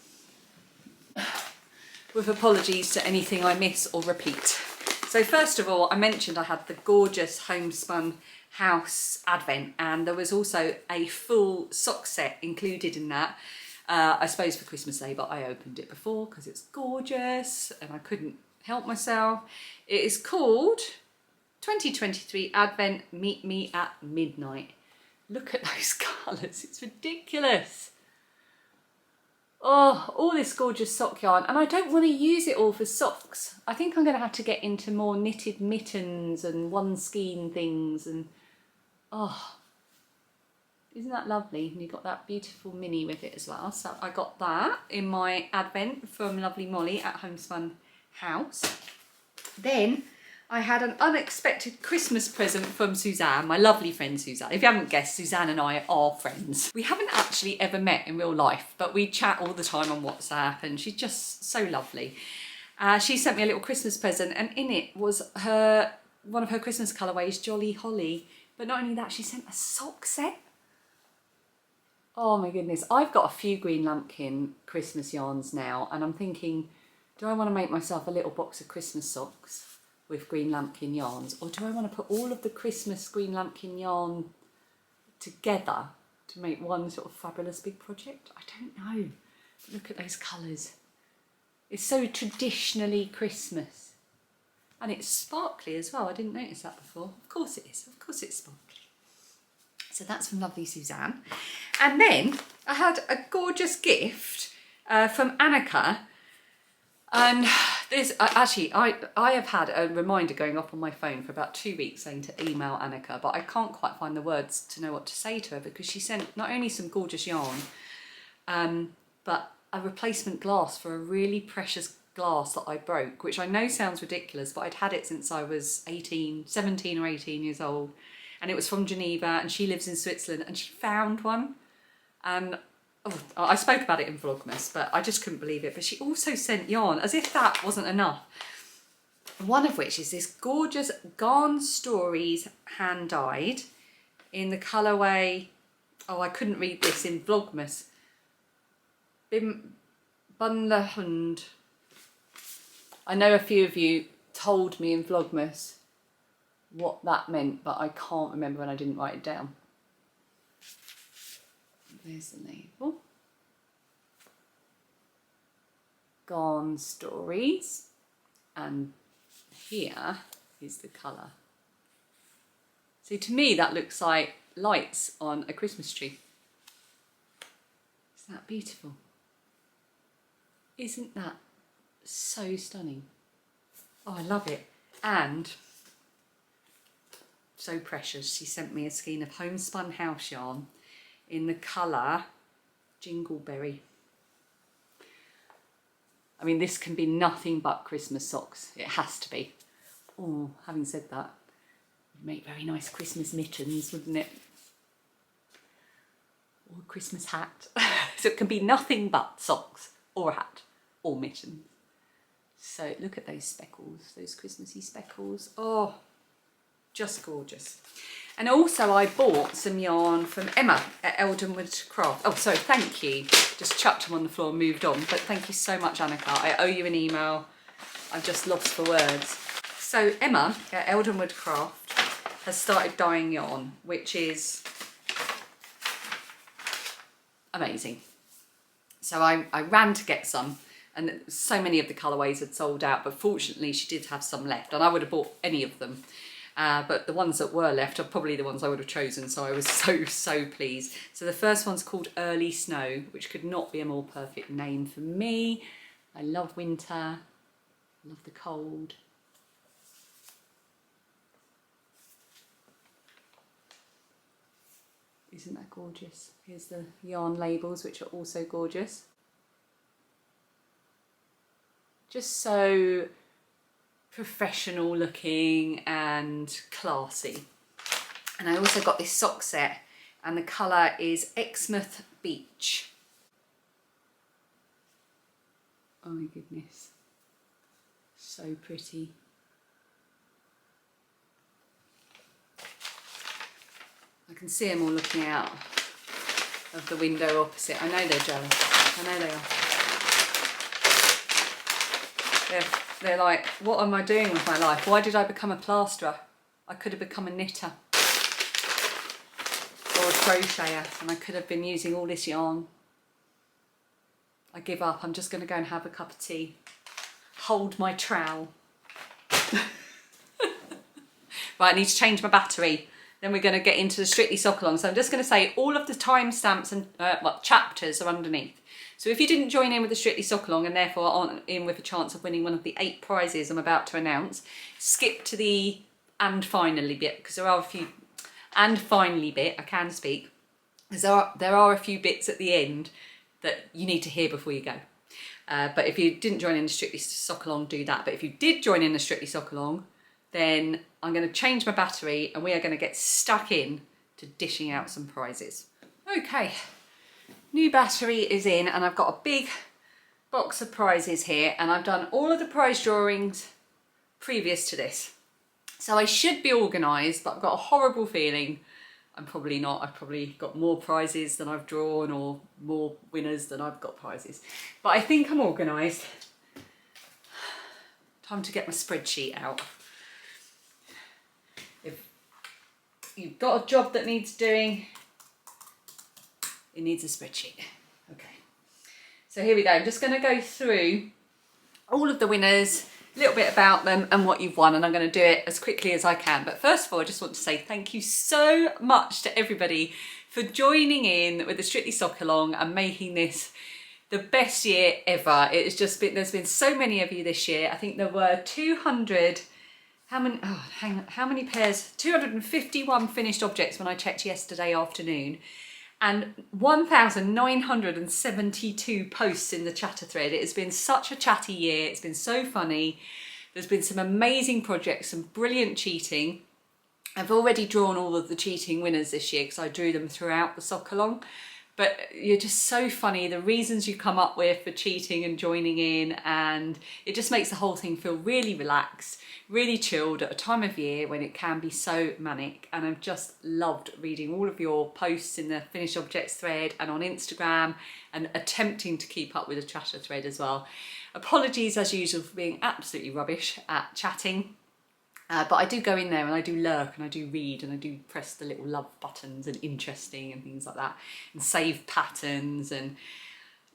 with apologies to anything I miss or repeat. So first of all, I mentioned I had the gorgeous homespun house advent, and there was also a full sock set included in that. I suppose for Christmas Day, but I opened it before because it's gorgeous and I couldn't help myself. It is called 2023 Advent Meet Me at Midnight. Look at those colours, it's ridiculous. Oh, all this gorgeous sock yarn, and I don't want to use it all for socks. I think I'm going to have to get into more knitted mittens and one skein things, and oh, isn't that lovely? And you've got that beautiful mini with it as well. So I got that in my advent from lovely Molly at Homespun House. Then I had an unexpected Christmas present from Suzanne, my lovely friend Suzanne. If you haven't guessed, Suzanne and I are friends. We haven't actually ever met in real life, but we chat all the time on WhatsApp and she's just so lovely. She sent me a little Christmas present and in it was one of her Christmas colourways, Jolly Holly. But not only that, she sent a sock set. Oh my goodness, I've got a few Green Lumpkin Christmas yarns now and I'm thinking, do I want to make myself a little box of Christmas socks with Green Lumpkin yarns, or do I want to put all of the Christmas Green Lumpkin yarn together to make one sort of fabulous big project? I don't know. But look at those colours. It's so traditionally Christmas. And it's sparkly as well. I didn't notice that before. Of course it is. Of course it's sparkly. So that's from lovely Suzanne. And then I had a gorgeous gift from Annika. And this, actually, I have had a reminder going off on my phone for about 2 weeks saying to email Annika, but I can't quite find the words to know what to say to her because she sent not only some gorgeous yarn, but a replacement glass for a really precious glass that I broke, which I know sounds ridiculous, but I'd had it since I was 17 or 18 years old. And it was from Geneva and she lives in Switzerland and she found one. And oh, I spoke about it in Vlogmas, but I just couldn't believe it. But she also sent yarn, as if that wasn't enough. One of which is this gorgeous Garn Stories hand dyed in the colourway, oh, I couldn't read this in Vlogmas. Bunlehund. I know a few of you told me in Vlogmas what that meant, but I can't remember and I didn't write it down. There's the label. Garn Stories, and here is the colour. So to me that looks like lights on a Christmas tree. Isn't that beautiful? Isn't that so stunning? Oh, I love it. And so precious, she sent me a skein of homespun house yarn in the colour Jingleberry. I mean, this can be nothing but Christmas socks. It has to be. Oh, having said that, it'd make very nice Christmas mittens, wouldn't it? Or a Christmas hat. So it can be nothing but socks or a hat or mittens. So look at those speckles, those Christmassy speckles. Oh, just gorgeous. And also I bought some yarn from Emma at Eldenwood Craft. Oh, sorry, thank you. Just chucked them on the floor and moved on. But thank you so much, Annika. I owe you an email. I'm just lost for words. So Emma at Eldenwood Craft has started dyeing yarn, which is amazing. So I ran to get some, and so many of the colourways had sold out, but fortunately she did have some left, and I would have bought any of them. But the ones that were left are probably the ones I would have chosen, so I was so pleased. So the first one's called Early Snow, which could not be a more perfect name for me. I love winter, I love the cold. Isn't that gorgeous? Here's the yarn labels, which are also gorgeous. Just so professional looking and classy. And I also got this sock set, and the colour is Exmouth Beach. Oh my goodness, so pretty. I can see them all looking out of the window opposite. I know they're jealous. I know they are. They're like, what am I doing with my life? Why did I become a plasterer? I could have become a knitter or a crocheter, and I could have been using all this yarn. I give up. I'm just going to go and have a cup of tea. Hold my trowel. Right, I need to change my battery. Then we're going to get into the Strictly Sock Along. So I'm just going to say all of the timestamps and chapters are underneath. So if you didn't join in with the Strictly Sock Along and therefore aren't in with a chance of winning one of the 8 prizes I'm about to announce, skip to the and finally bit, because there are a few, and finally bit, I can speak, because there are a few bits at the end that you need to hear before you go. But if you didn't join in the Strictly Sock Along, do that. But if you did join in the Strictly Sock Along, then I'm going to change my battery and we are going to get stuck in to dishing out some prizes. Okay, new battery is in and I've got a big box of prizes here, and I've done all of the prize drawings previous to this. So I should be organised, but I've got a horrible feeling I'm probably not. I've probably got more prizes than I've drawn or more winners than I've got prizes. But I think I'm organised. Time to get my spreadsheet out. If you've got a job that needs doing, it needs a spreadsheet. Okay. So here we go. I'm just going to go through all of the winners, a little bit about them and what you've won, and I'm going to do it as quickly as I can. But first of all, I just want to say thank you so much to everybody for joining in with the Strictly Sock Along and making this the best year ever. It's just been, there's been so many of you this year. I think there were 200, how many, oh, hang on, how many pairs? 251 finished objects when I checked yesterday afternoon, and 1,972 posts in the chatter thread. It has been such a chatty year. It's been so funny. There's been some amazing projects, some brilliant cheating. I've already drawn all of the cheating winners this year because I drew them throughout the sock along. But you're just so funny, the reasons you come up with for cheating and joining in, and it just makes the whole thing feel really relaxed, really chilled at a time of year when it can be so manic. And I've just loved reading all of your posts in the finished objects thread and on Instagram, and attempting to keep up with the chatter thread as well. Apologies as usual for being absolutely rubbish at chatting. But I do go in there and I do lurk and I do read and I do press the little love buttons and interesting and things like that, and save patterns, and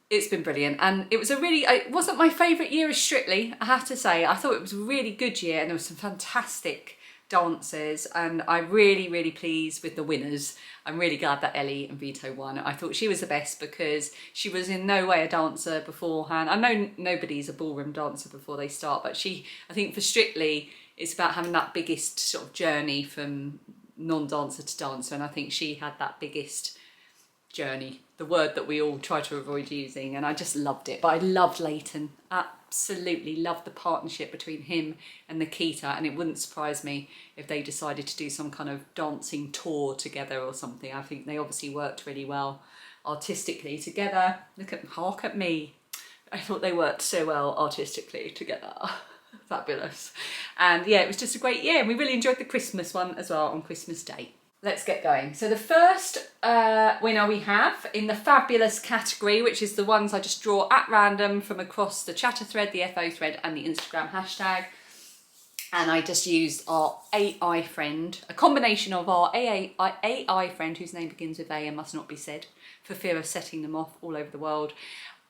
it's been brilliant. And it was a really, it wasn't my favourite year as Strictly, I have to say. I thought it was a really good year and there were some fantastic dancers, and I'm really, really pleased with the winners. I'm really glad that Ellie and Vito won. I thought she was the best because she was in no way a dancer beforehand. I know nobody's a ballroom dancer before they start, but she, I think for Strictly, it's about having that biggest sort of journey from non-dancer to dancer, and I think she had that biggest journey, the word that we all try to avoid using, and I just loved it. But I loved Leighton, absolutely loved the partnership between him and Nikita, and it wouldn't surprise me if they decided to do some kind of dancing tour together or something. I think they obviously worked really well artistically together. Hark at me. I thought they worked so well artistically together. Fabulous. And yeah, it was just a great year, and we really enjoyed the Christmas one as well on Christmas Day. Let's get going. So the first winner we have in the fabulous category, which is the ones I just draw at random from across the chatter thread, the FO thread and the Instagram hashtag. And I just used our AI friend, a combination of our AI friend whose name begins with A and must not be said for fear of setting them off all over the world,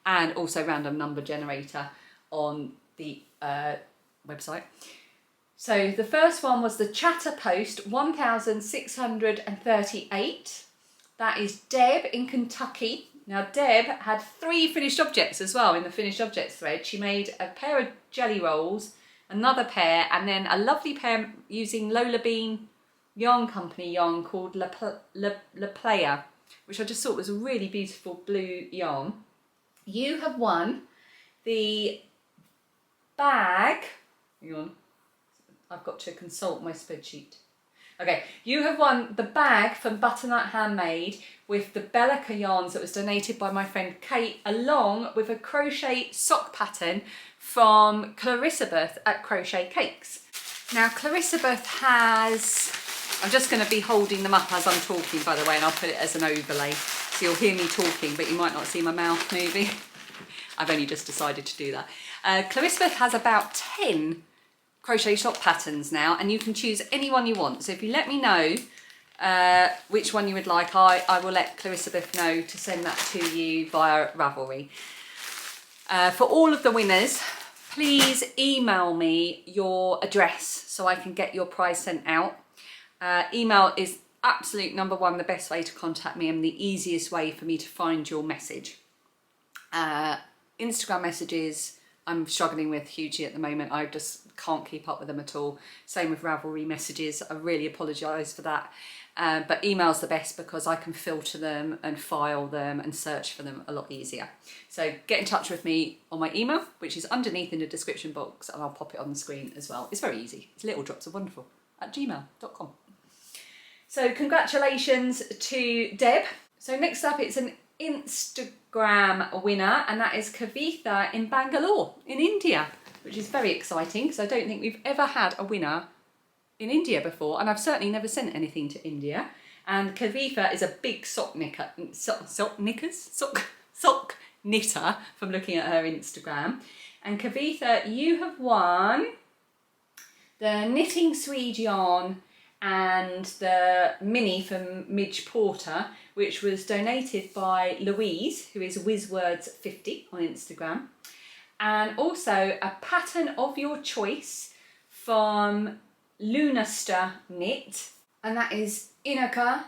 and also random number generator on the website. So the first one was the chatter post 1638. That is Deb in Kentucky. Now Deb had 3 finished objects as well in the finished objects thread. She made a pair of jelly rolls, another pair, and then a lovely pair using Lola Bean Yarn Company yarn called La Playa, which I just thought was a really beautiful blue yarn. You have won the bag, hang on, I've got to consult my spreadsheet. Okay, you have won the bag from Butternut Handmade with the Bellica yarns that was donated by my friend Kate, along with a crochet sock pattern from Clarissabeth at Crochet Cakes. Now Clarissabeth has, I'm just going to be holding them up as I'm talking, by the way, and I'll put it as an overlay. So you'll hear me talking, but you might not see my mouth moving. I've only just decided to do that. Clarissabeth has about 10 crochet sock patterns now, and you can choose any one you want. So if you let me know which one you would like, I will let Clarissabeth know to send that to you via Ravelry. For all of the winners, please email me your address so I can get your prize sent out. Email is absolute number one, the best way to contact me and the easiest way for me to find your message. Instagram messages I'm struggling with hugely at the moment. I just can't keep up with them at all. Same with Ravelry messages. I really apologise for that. But email's the best because I can filter them and file them and search for them a lot easier. So get in touch with me on my email, which is underneath in the description box, and I'll pop it on the screen as well. It's very easy. It's littledropsofwonderful@gmail.com. So congratulations to Deb. So next up, it's an Instagram winner, and that is Kavitha in Bangalore in India, which is very exciting because I don't think we've ever had a winner in India before, and I've certainly never sent anything to India. And Kavitha is a big sock knitter from looking at her Instagram. And Kavitha, you have won the Knitting Swede yarn and the mini from Midge Porter, which was donated by Louise, who is WizWords50 on Instagram, and also a pattern of your choice from Lunaster Knit, and that is Inaka,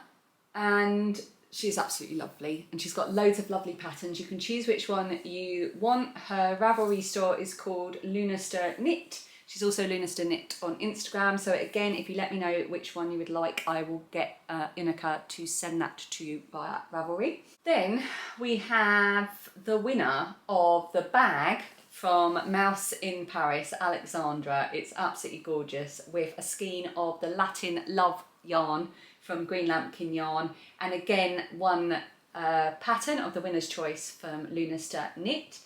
and she's absolutely lovely, and she's got loads of lovely patterns. You can choose which one you want. Her Ravelry store is called Lunaster Knit. She's also Lunaster Knit on Instagram. So again, if you let me know which one you would like, I will get Inaka to send that to you via Ravelry. Then we have the winner of the bag from Mouse in Paris, Alexandra. It's absolutely gorgeous with a skein of the Latin Love yarn from Green Lampkin Yarn. And again, one pattern of the winner's choice from Lunaster Knit.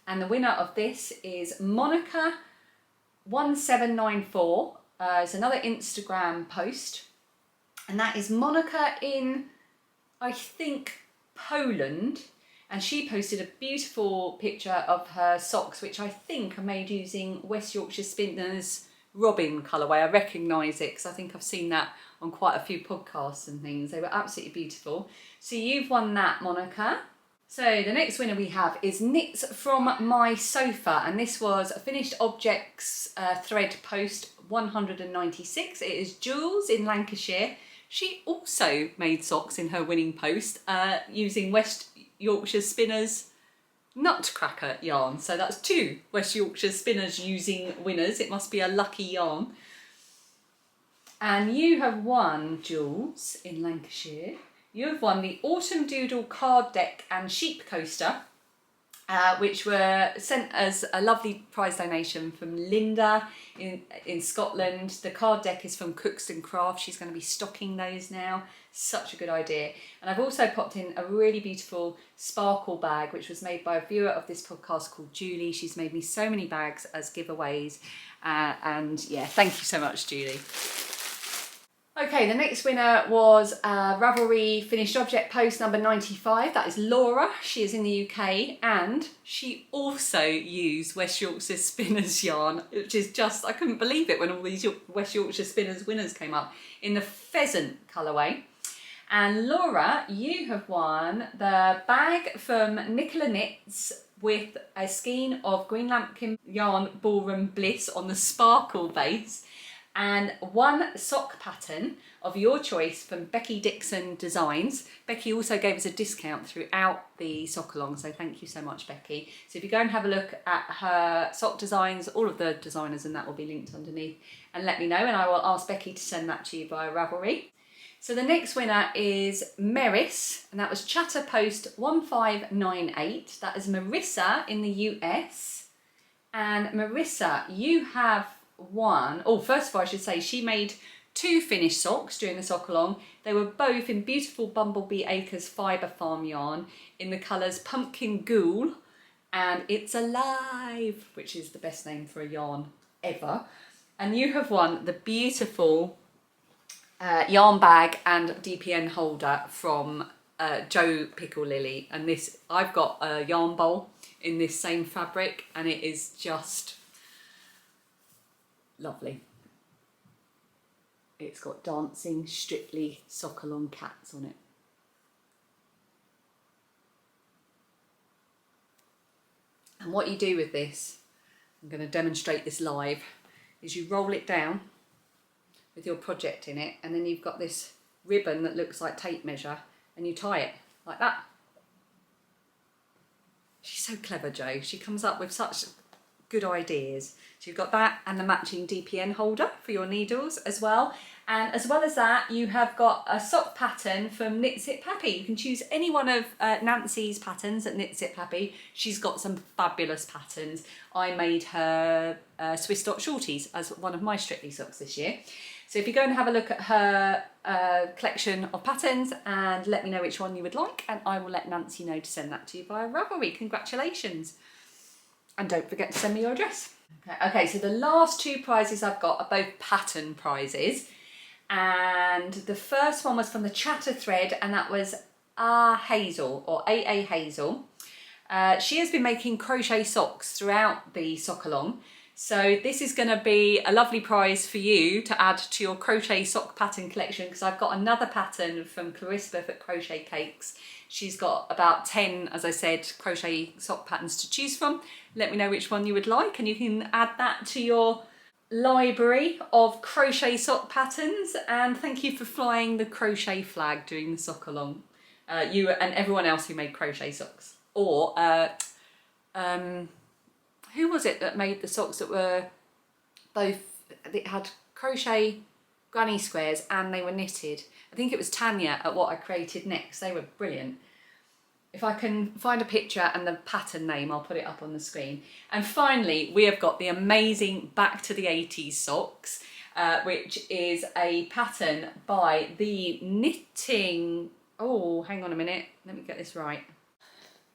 And the winner of this is Monica1794. It's another Instagram post. And that is Monica in, I think, Poland. And she posted a beautiful picture of her socks, which I think are made using West Yorkshire Spinners Robin colourway. I recognise it because I think I've seen that on quite a few podcasts and things. They were absolutely beautiful. So you've won that, Monica. So the next winner we have is Knits from My Sofa, and this was a Finished Objects thread post 196. It is Jules in Lancashire. She also made socks in her winning post using West Yorkshire Spinners Nutcracker yarn. So that's 2 West Yorkshire Spinners using winners. It must be a lucky yarn. And you have won, Jules in Lancashire. You have won the Autumn Doodle card deck and sheep coaster, which were sent as a lovely prize donation from Linda in Scotland. The card deck is from Cooks and Crafts. She's going to be stocking those now. Such a good idea. And I've also popped in a really beautiful sparkle bag, which was made by a viewer of this podcast called Julie. She's made me so many bags as giveaways. And yeah, thank you so much, Julie. Okay, the next winner was Ravelry Finished Object post number 95. That is Laura. She is in the UK, and she also used West Yorkshire Spinners yarn, which is just, I couldn't believe it when all these West Yorkshire Spinners winners came up, in the pheasant colourway. And Laura, you have won the bag from Nicola Knits with a skein of Green Lampkin Yarn Ballroom Bliss on the sparkle base, and 1 sock pattern of your choice from Becky Dixon Designs. Becky also gave us a discount throughout the sock along, so thank you so much, Becky. So if you go and have a look at her sock designs, all of the designers and that will be linked underneath, and let me know, and I will ask Becky to send that to you via Ravelry. So the next winner is Meris, and that was Chatter Post 1598. That is Marissa in the US. And Marissa, you have won. Oh, first of all, I should say she made 2 finished socks during the sock along. They were both in beautiful Bumblebee Acres Fibre Farm yarn in the colours Pumpkin Ghoul and It's Alive, which is the best name for a yarn ever. And you have won the beautiful yarn bag and DPN holder from Joe Pickle Lily. And this, I've got a yarn bowl in this same fabric, and it is just lovely. It's got dancing Strictly sock along cats on it. And what you do with this, I'm going to demonstrate this live, is you roll it down with your project in it, and then you've got this ribbon that looks like tape measure, and you tie it like that. She's so clever, Jo. She comes up with such good ideas. So you've got that and the matching DPN holder for your needles as well. And as well as that, you have got a sock pattern from Knit Sit Pappy. You can choose any one of Nancy's patterns at Knit Sit Pappy. She's got some fabulous patterns. I made her Swiss dot shorties as one of my Strictly socks this year. So if you go and have a look at her collection of patterns and let me know which one you would like, and I will let Nancy know to send that to you via Ravelry. Congratulations. And don't forget to send me your address. Okay, so the last two prizes I've got are both pattern prizes. And the first one was from the chatter thread, and that was Hazel, or AA Hazel. She has been making crochet socks throughout the sock along. So this is going to be a lovely prize for you to add to your crochet sock pattern collection, because I've got another pattern from Clarissa at Crochet Cakes. She's got about 10, as I said, crochet sock patterns to choose from. Let me know which one you would like, and you can add that to your library of crochet sock patterns. And thank you for flying the crochet flag during the sock along, you and everyone else who made crochet socks. Or who was it that made the socks that were both, it had crochet granny squares and they were knitted? I think it was Tanya at What I Created Next. They were brilliant. If I can find a picture and the pattern name, I'll put it up on the screen. And finally, we have got the amazing Back to the 80s socks, which is a pattern by the Knitting... Oh, hang on a minute. Let me get this right.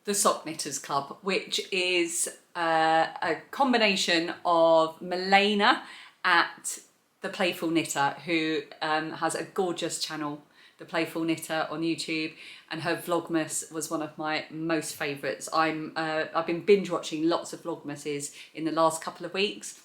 The Sock Knitters Club, which is a combination of Milena at The Playful Knitter, who has a gorgeous channel, The Playful Knitter, on YouTube, and her Vlogmas was one of my most favourites. I've been binge watching lots of Vlogmases in the last couple of weeks,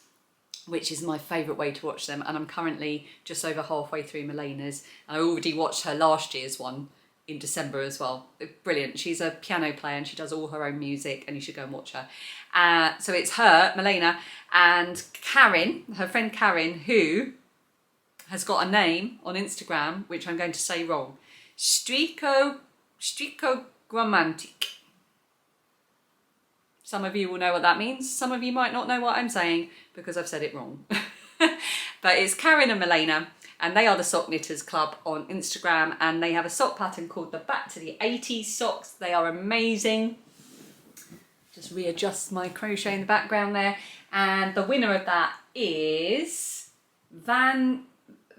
which is my favourite way to watch them, and I'm currently just over halfway through Milena's. I already watched her last year's one in December as well. Brilliant. She's a piano player and she does all her own music, and you should go and watch her. So it's her, Milena, and Karen, her friend Karen, who has got a name on Instagram which I'm going to say wrong. Stricogrammatic. Some of you will know what that means. Some of you might not know what I'm saying because I've said it wrong. But it's Karen and Milena, and they are the Sock Knitters Club on Instagram, and they have a sock pattern called the Back to the 80s socks. They are amazing. Just readjust my crochet in the background there. And the winner of that is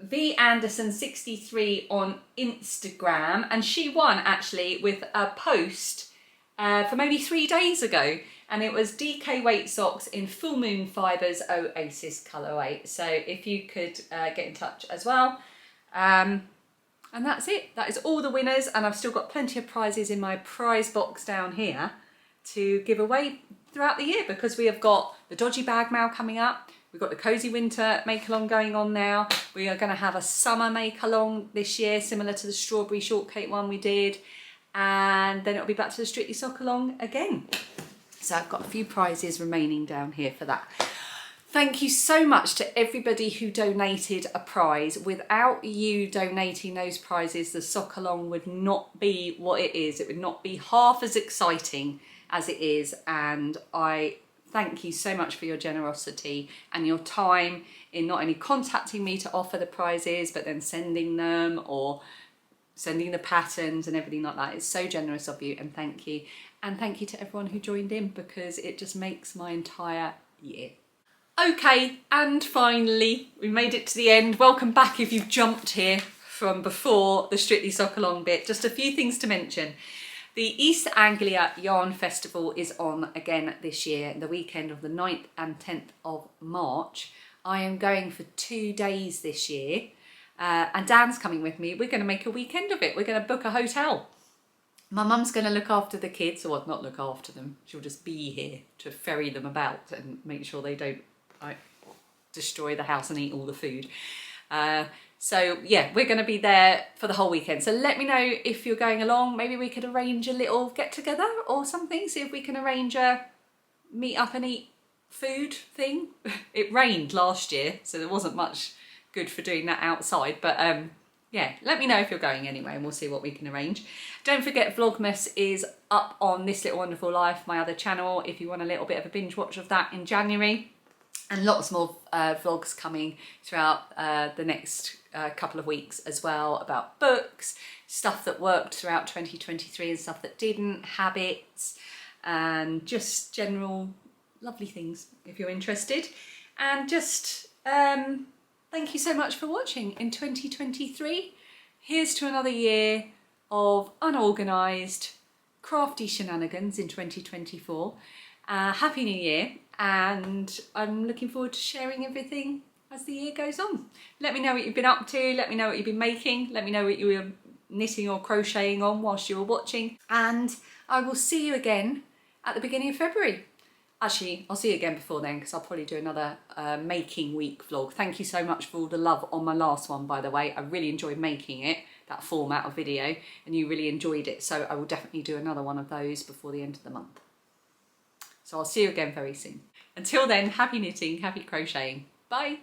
V Anderson 63 on Instagram, and she won actually with a post from maybe 3 days ago, and it was DK weight socks in Full Moon Fibres Oasis colourway. So if you could get in touch as well. And that's it. That is all the winners, and I've still got plenty of prizes in my prize box down here to give away throughout the year, because we have got the Dodgy Bag Mail coming up. We've got the Cozy Winter make-along going on now. We are going to have a summer make-along this year, similar to the Strawberry Shortcake one we did. And then it'll be back to the Strictly Sock Along again. So I've got a few prizes remaining down here for that. Thank you so much to everybody who donated a prize. Without you donating those prizes, the Sock Along would not be what it is. It would not be half as exciting as it is. And I thank you so much for your generosity and your time in not only contacting me to offer the prizes, but then sending them or sending the patterns and everything like that. It's so generous of you, and thank you. And thank you to everyone who joined in, because it just makes my entire year. Okay, and finally, we made it to the end. Welcome back if you've jumped here from before the Strictly Sock Along bit. Just a few things to mention. The East Anglia Yarn Festival is on again this year, the weekend of the 9th and 10th of March. I am going for 2 days this year, and Dan's coming with me. We're going to make a weekend of it. We're going to book a hotel. My mum's going to look after the kids, or well, not look after them. She'll just be here to ferry them about and make sure they don't destroy the house and eat all the food. So yeah, we're going to be there for the whole weekend. So let me know if you're going along. Maybe we could arrange a little get together or something. See if we can arrange a meet up and eat food thing. It rained last year, so there wasn't much good for doing that outside. But yeah, let me know if you're going anyway and we'll see what we can arrange. Don't forget Vlogmas is up on This Little Wonderful Life, my other channel, if you want a little bit of a binge watch of that in January. And lots more vlogs coming throughout the next couple of weeks as well, about books, stuff that worked throughout 2023 and stuff that didn't, habits, and just general lovely things if you're interested. And just thank you so much for watching in 2023. Here's to another year of unorganised, crafty shenanigans in 2024. Happy New Year, and I'm looking forward to sharing everything as the year goes on. Let me know what you've been up to, let me know what you've been making, let me know what you were knitting or crocheting on whilst you were watching, and I will see you again at the beginning of February. Actually, I'll see you again before then because I'll probably do another making week vlog. Thank you so much for all the love on my last one, by the way. I really enjoyed making it, that format of video, and you really enjoyed it. So I will definitely do another one of those before the end of the month. So I'll see you again very soon. Until then, happy knitting, happy crocheting. Bye.